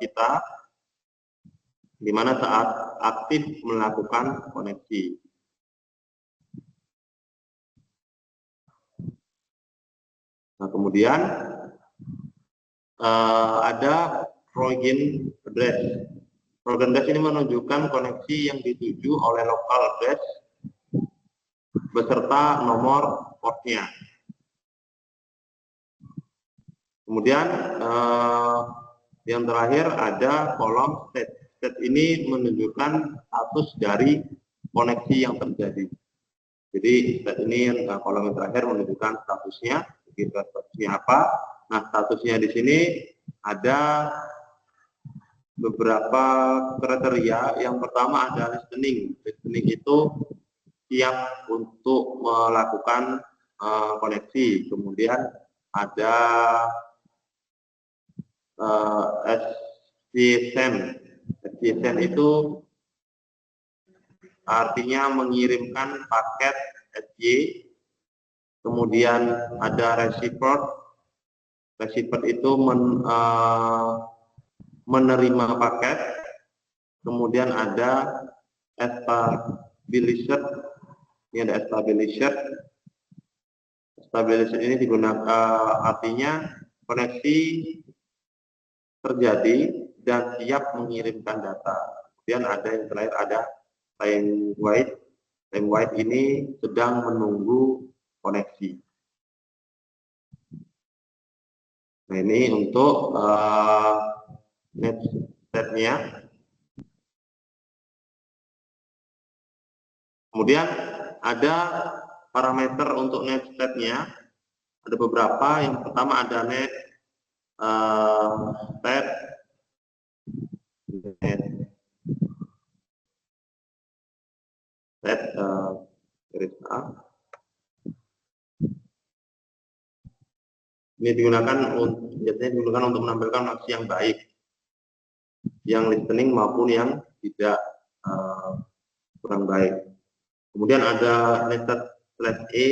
kita, di mana saat aktif melakukan koneksi. Nah, kemudian ada Trojan address. Trojan address ini menunjukkan koneksi yang dituju oleh local address beserta nomor portnya. Kemudian yang terakhir ada kolom state. State ini menunjukkan status dari koneksi yang terjadi. Jadi state ini kolom yang terakhir menunjukkan statusnya. Statusnya apa? Nah, statusnya di sini ada beberapa kriteria. Yang pertama ada listening. Listening itu siap untuk melakukan koneksi. Kemudian ada SSN. SSN itu artinya mengirimkan paket SY. Kemudian ada receiver. Receiver itu menerima paket. Kemudian ada stabilizer. Ini ada stabilizer. Stabilizer ini digunakan artinya koneksi terjadi dan siap mengirimkan data. Kemudian ada yang terakhir ada time wait. Time wait ini sedang menunggu koneksi. Nah, ini untuk net setnya. Kemudian ada parameter untuk net setnya. Ada beberapa. Yang pertama ada net set garis A. Ini biasanya digunakan untuk menampilkan maksi yang baik, yang listening maupun yang tidak kurang baik. Kemudian ada netted/E,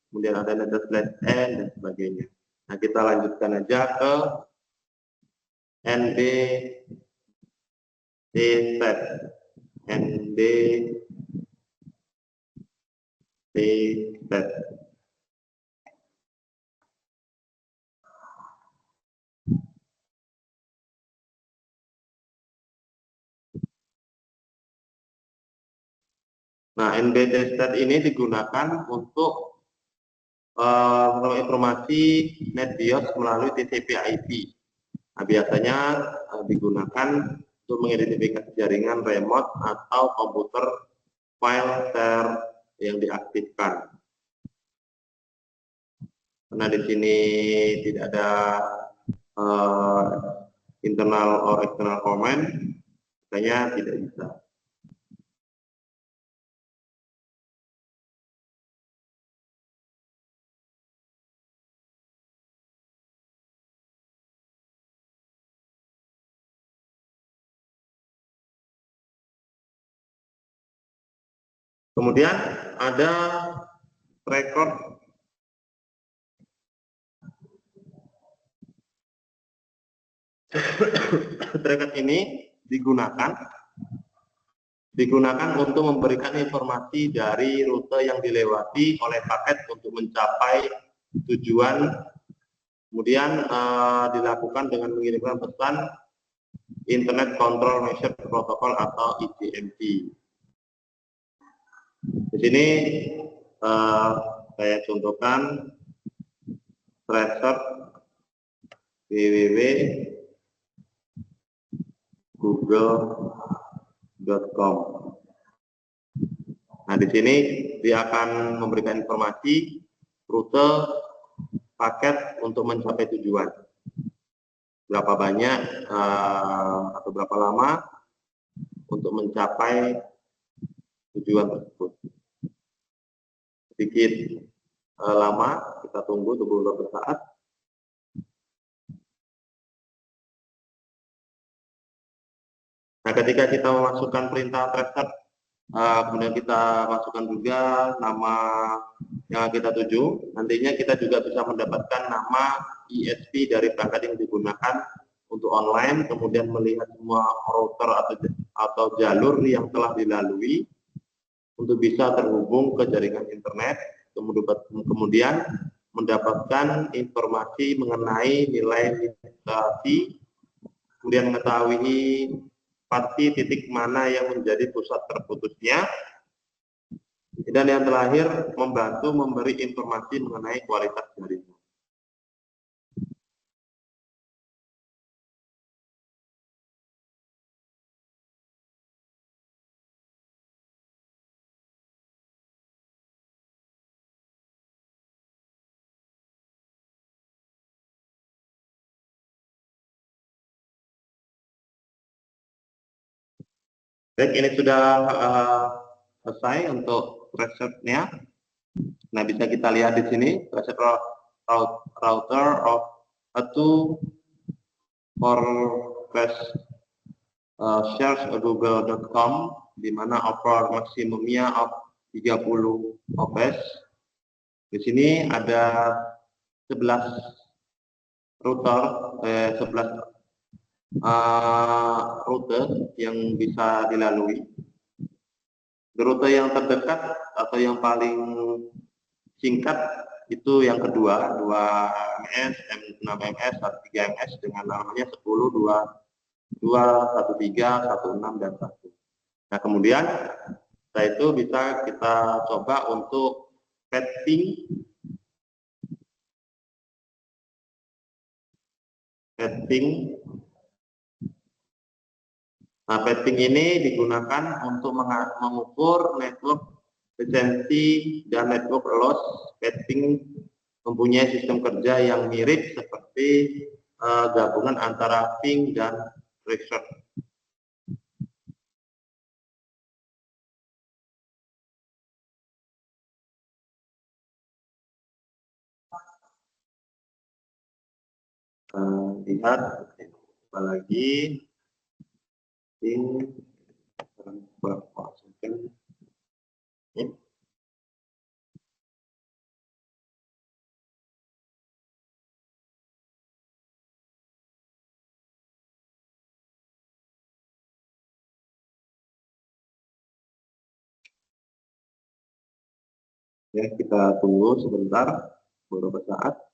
kemudian ada netted/N dan sebagainya. Nah, kita lanjutkan aja ke NBTset. NBTset. Nah, NBTset ini digunakan untuk informasi NetBIOS melalui TCP/IP. Nah, biasanya digunakan untuk mengidentifikasi jaringan remote atau komputer file share yang diaktifkan. Karena di sini tidak ada internal or external command, makanya tidak bisa. Kemudian ada record record ini digunakan untuk memberikan informasi dari rute yang dilewati oleh paket untuk mencapai tujuan. Kemudian dilakukan dengan mengirimkan pesan Internet Control Message Protocol atau ICMP. Di sini saya contohkan tracer www.google.com. Nah, di sini dia akan memberikan informasi rute paket untuk mencapai tujuan. Berapa banyak atau berapa lama untuk mencapai tujuan tersebut. Sedikit lama, kita tunggu beberapa saat. Nah, Nah, ketika kita memasukkan perintah reset, kemudian kita masukkan juga nama yang kita tuju, nantinya kita juga bisa mendapatkan nama ISP dari perangkat yang digunakan untuk online, kemudian melihat semua router atau jalur yang telah dilalui untuk bisa terhubung ke jaringan internet, kemudian mendapatkan informasi mengenai nilai instalasi, kemudian mengetahui pasti titik mana yang menjadi pusat terputusnya, dan yang terakhir membantu memberi informasi mengenai kualitas jaringan. Baik, ini sudah selesai untuk resetnya. Nah, bisa kita lihat di sini reset router of A2 for flash search google.com, di mana offer maksimumnya of 30 OPS. Di sini ada 11 router, 11 rute yang bisa dilalui. Rute yang terdekat atau yang paling singkat itu yang kedua, 2 ms, 6 ms, 3 ms dengan namanya 10, 2, 13, 16, dan 1. Nah, kemudian setelah itu bisa kita coba untuk setting Nah, patching ini digunakan untuk mengukur network efisiensi dan network loss. Patching mempunyai sistem kerja yang mirip seperti gabungan antara ping dan reset. Lihat apalagi ini berapa second ini. Ya, kita tunggu sebentar beberapa saat.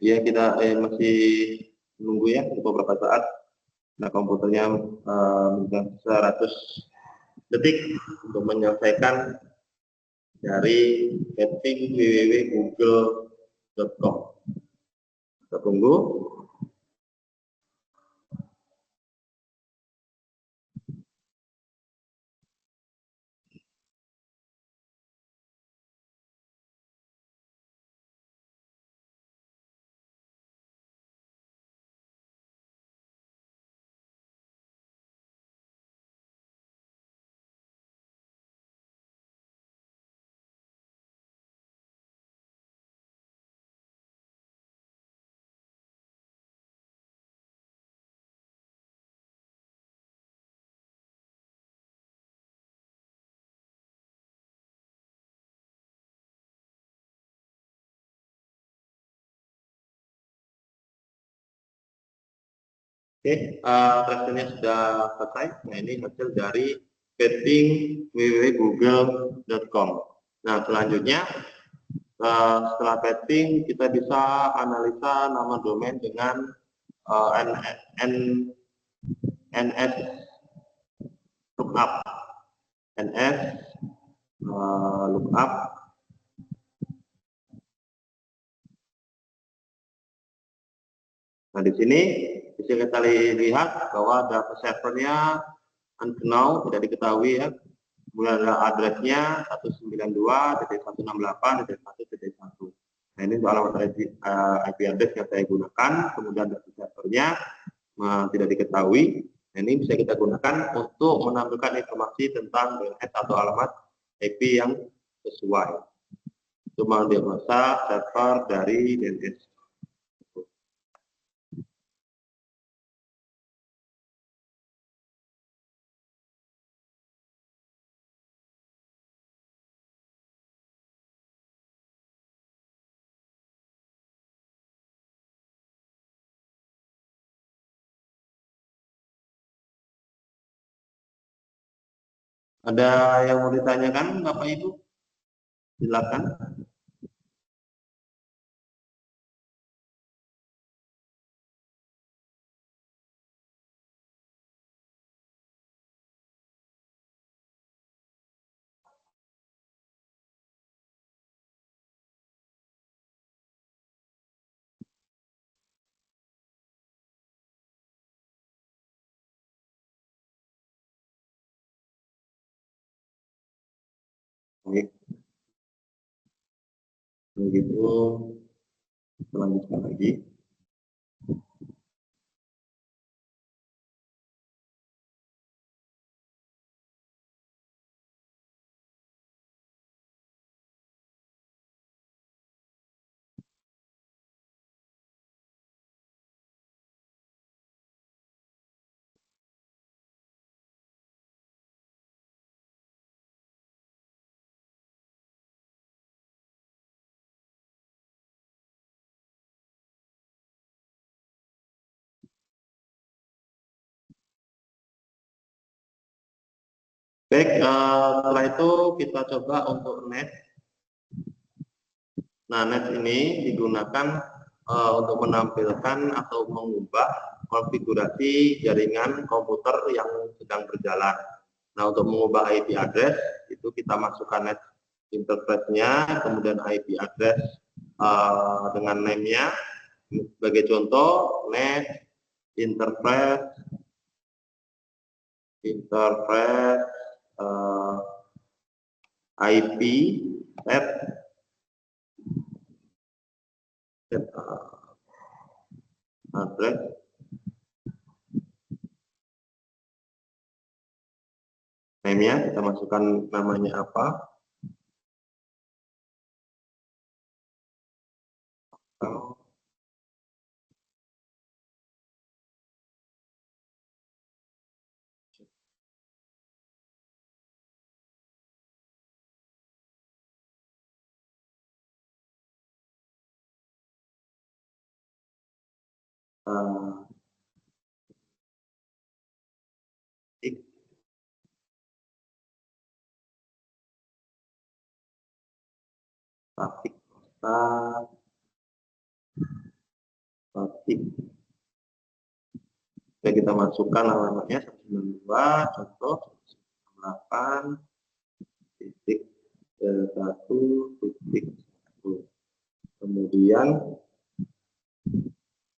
Ya, kita masih menunggu ya beberapa saat. Nah, komputernya minta 100 detik untuk menyelesaikan dari setting www.google.com. Kita tunggu. Oke, tesnya sudah selesai. Nah, ini hasil dari vetting www.google.com. Nah, selanjutnya setelah vetting kita bisa analisa nama domain dengan NS lookup. NS lookup. Nah, di sini bisa kita lihat bahwa data servernya unknown, tidak diketahui ya. Kemudian ada addressnya 192.168.1.1. Nah, ini alamat IP address yang saya gunakan. Kemudian data servernya tidak diketahui. Nah, ini bisa kita gunakan untuk menampilkan informasi tentang DNS atau alamat IP yang sesuai. Untuk mendiagnosa server dari DNS. Ada yang mau ditanyakan, Bapak Ibu? Silakan. Baik. Begitu, lanjutkan lagi. Baik, setelah itu kita coba untuk net. Nah, net ini digunakan untuk menampilkan atau mengubah konfigurasi jaringan komputer yang sedang berjalan. Nah, untuk mengubah IP address itu kita masukkan net interface-nya, kemudian IP address dengan name-nya. Sebagai contoh, net interface IP set address name-nya, kita masukkan namanya apa. Statik ya, kita masukkan alamatnya 192 contoh 8.1.1. Kemudian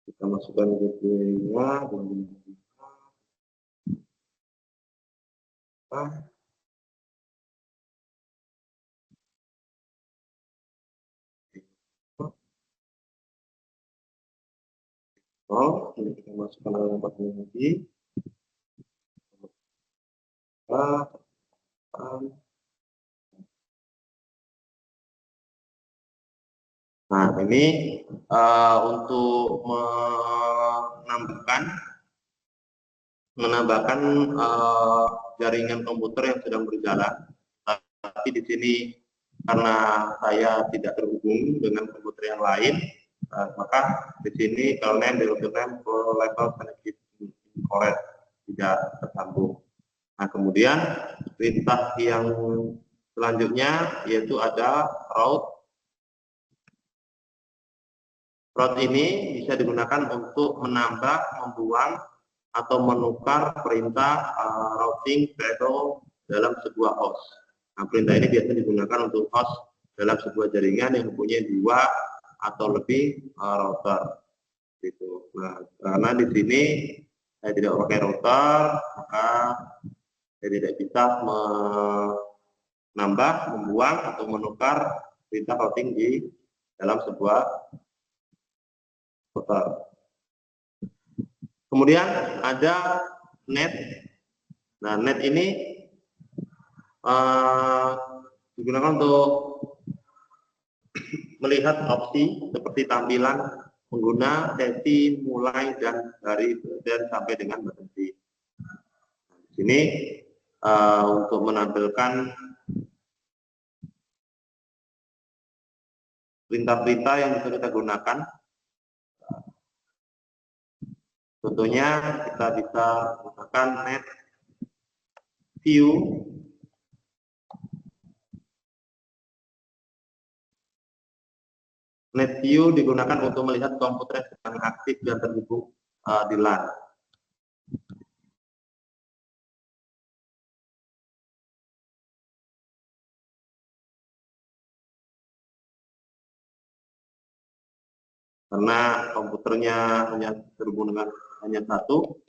kita masukkan gateway-nya ini kita masukkan alamatnya lagi. Nah, ini untuk menambahkan jaringan komputer yang sedang berjalan. Tapi di sini karena saya tidak terhubung dengan komputer yang lain, maka di sini kalau name, developer name, level overhead, tidak tersambung. Nah, kemudian perintah yang selanjutnya yaitu ada route. Route ini bisa digunakan untuk menambah, membuang, atau menukar perintah routing value dalam sebuah host. Nah, perintah ini biasanya digunakan untuk host dalam sebuah jaringan yang mempunyai 2 atau lebih router. Gitu. Nah, karena di sini saya tidak pakai router, maka saya tidak bisa menambah, membuang, atau menukar perintah routing di dalam sebuah router. Kemudian ada net. Nah, net ini digunakan untuk melihat opsi seperti tampilan pengguna, sesi, mulai, dan sampai dengan berhenti. Di sini untuk menampilkan perintah-perintah yang bisa kita gunakan. Contohnya kita bisa menggunakan net view. Net view digunakan untuk melihat komputer yang sedang aktif dan terhubung di LAN. Karena komputernya hanya terhubung dengan hanya satu,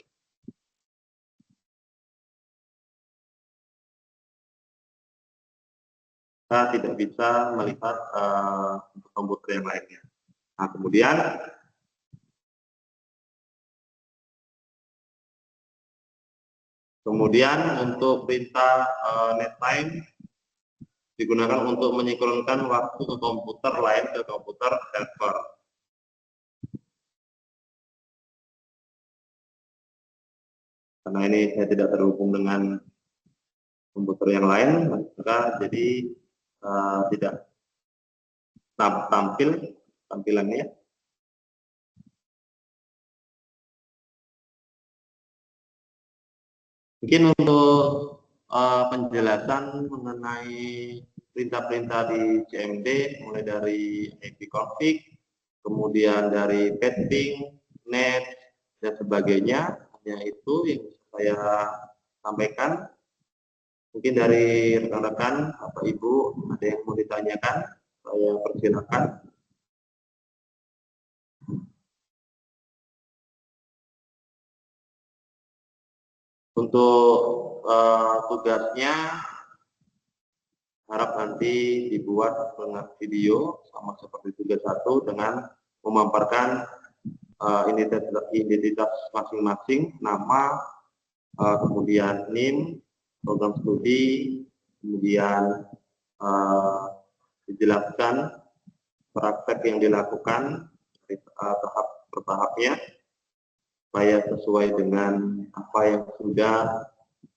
kita tidak bisa melihat komputer yang lainnya. Nah, kemudian untuk perintah nettime digunakan untuk menyinkronkan waktu ke komputer lain ke komputer server. Karena ini saya tidak terhubung dengan komputer yang lain, maka jadi tidak tampil tampilannya. Mungkin untuk penjelasan mengenai perintah-perintah di CMD, mulai dari ipconfig, kemudian dari patching, net, dan sebagainya, hanya itu yang saya sampaikan. Mungkin dari rekan-rekan, Bapak Ibu, ada yang mau ditanyakan, saya persilakan. Untuk tugasnya, harap nanti dibuat video sama seperti tugas 1 dengan memaparkan identitas masing-masing, nama, kemudian NIM, program studi, kemudian dijelaskan praktek yang dilakukan tahap per tahapnya, supaya sesuai dengan apa yang sudah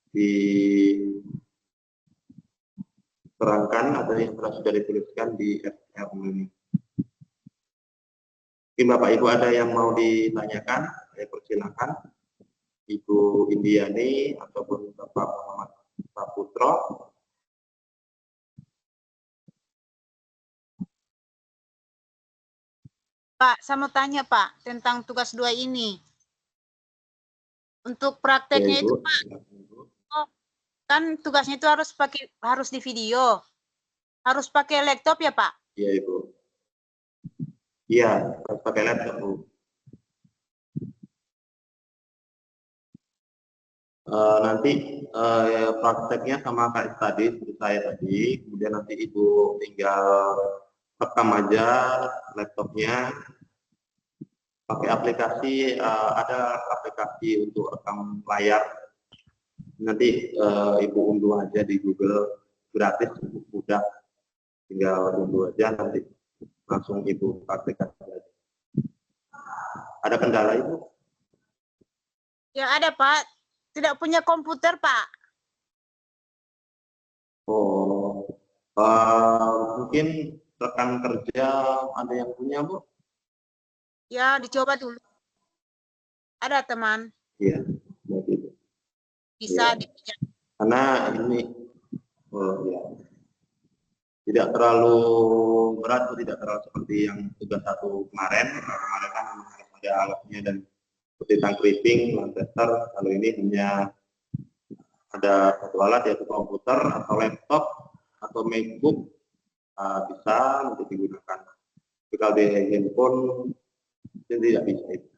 diterangkan atau yang sudah dituliskan di SR ini. Mungkin Bapak Ibu ada yang mau ditanyakan, saya persilakan. Ibu Indiani ataupun Bapak Muhammad Saputro. Pak, saya mau tanya Pak tentang tugas 2 ini. Untuk prakteknya Ya, itu Pak, kan tugasnya itu harus di video, harus pakai laptop ya Pak? Iya Ibu. Iya, harus pakai laptop Bu. Nanti prakteknya sama kayak tadi, seperti saya tadi, kemudian nanti Ibu tinggal rekam aja laptopnya, pakai aplikasi, ada aplikasi untuk rekam layar, nanti Ibu unduh aja di Google, gratis, mudah, tinggal unduh aja, nanti langsung Ibu praktekkan aja. Ada kendala Ibu? Ya ada Pak, tidak punya komputer Pak. Oh, mungkin rekan kerja ada yang punya Bu? Ya dicoba dulu. Ada teman. Iya, bisa Iya. dipijak. Karena ini ya, tidak terlalu berat atau tidak terlalu seperti yang tugas 1 kemarin. Kemarin kan memang harus ada alatnya dan seperti tang kripping, tester. Kalau ini hanya ada satu alat yaitu komputer atau laptop atau MacBook bisa untuk digunakan. Tapi kalau di handphone itu tidak bisa itu.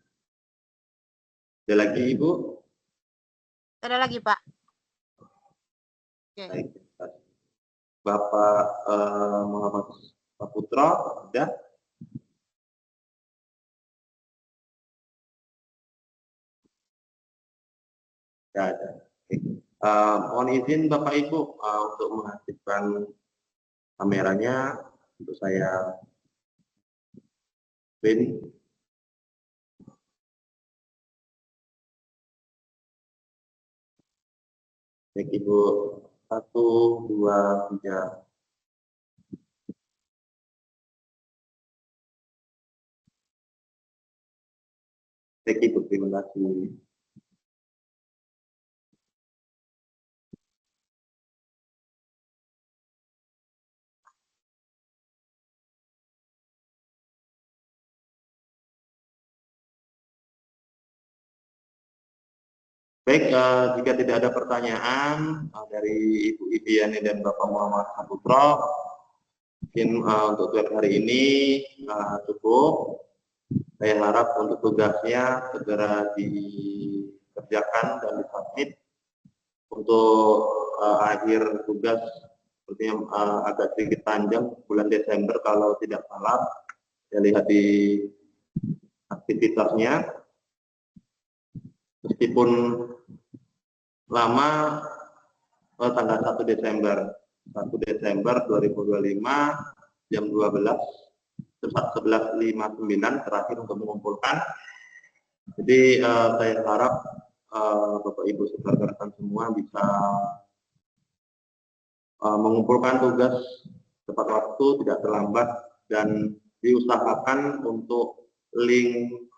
Ada lagi Ibu? Ada lagi Pak. Oke. Baik. Bapak Muhammad Saputra, ada? Tidak ada. Oke. Mohon izin Bapak Ibu untuk mengaktifkan kameranya untuk saya print. Baik Ibu, 1, 2, 3. Baik Ibu, terima kasih. Baik, jika tidak ada pertanyaan dari Ibu Ibiani dan Bapak Muhammad Saputra, mungkin untuk web hari ini cukup. Saya harap untuk tugasnya segera dikerjakan dan disubmit. Untuk akhir tugas sepertinya agak sedikit panjang, bulan Desember kalau tidak salah. Saya lihat di aktivitasnya. Meskipun lama, tanggal 1 Desember 2025 jam 11.59 terakhir untuk mengumpulkan. Jadi saya harap Bapak Ibu rekan-rekan semua bisa mengumpulkan tugas tepat waktu, tidak terlambat, dan diusahakan untuk link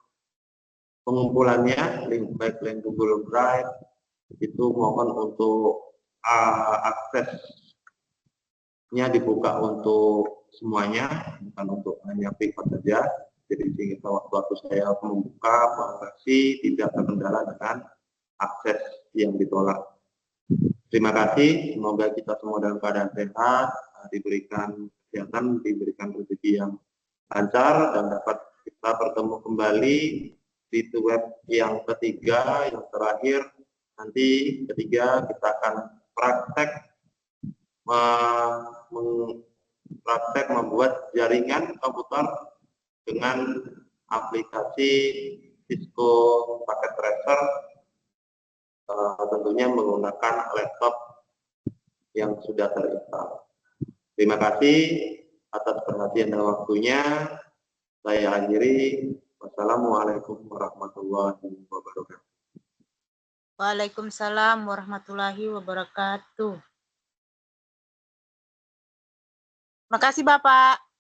pengumpulannya, baik link Google Drive, itu mohon untuk aksesnya dibuka untuk semuanya, bukan untuk hanya privat saja. Jadi sehingga waktu saya membuka, mengaksesi tidak terkendala dengan akses yang ditolak. Terima kasih, semoga kita semua dalam keadaan sehat, diberikan kesehatan, diberikan rezeki yang lancar, dan dapat kita bertemu kembali di web yang ketiga, yang terakhir. Nanti ketiga kita akan praktek membuat jaringan komputer dengan aplikasi Cisco Packet Tracer, tentunya menggunakan laptop yang sudah terinstall. Terima kasih atas perhatian dan waktunya. Saya akhiri. Wassalamualaikum warahmatullahi wabarakatuh. Waalaikumsalam warahmatullahi wabarakatuh. Terima kasih Bapak.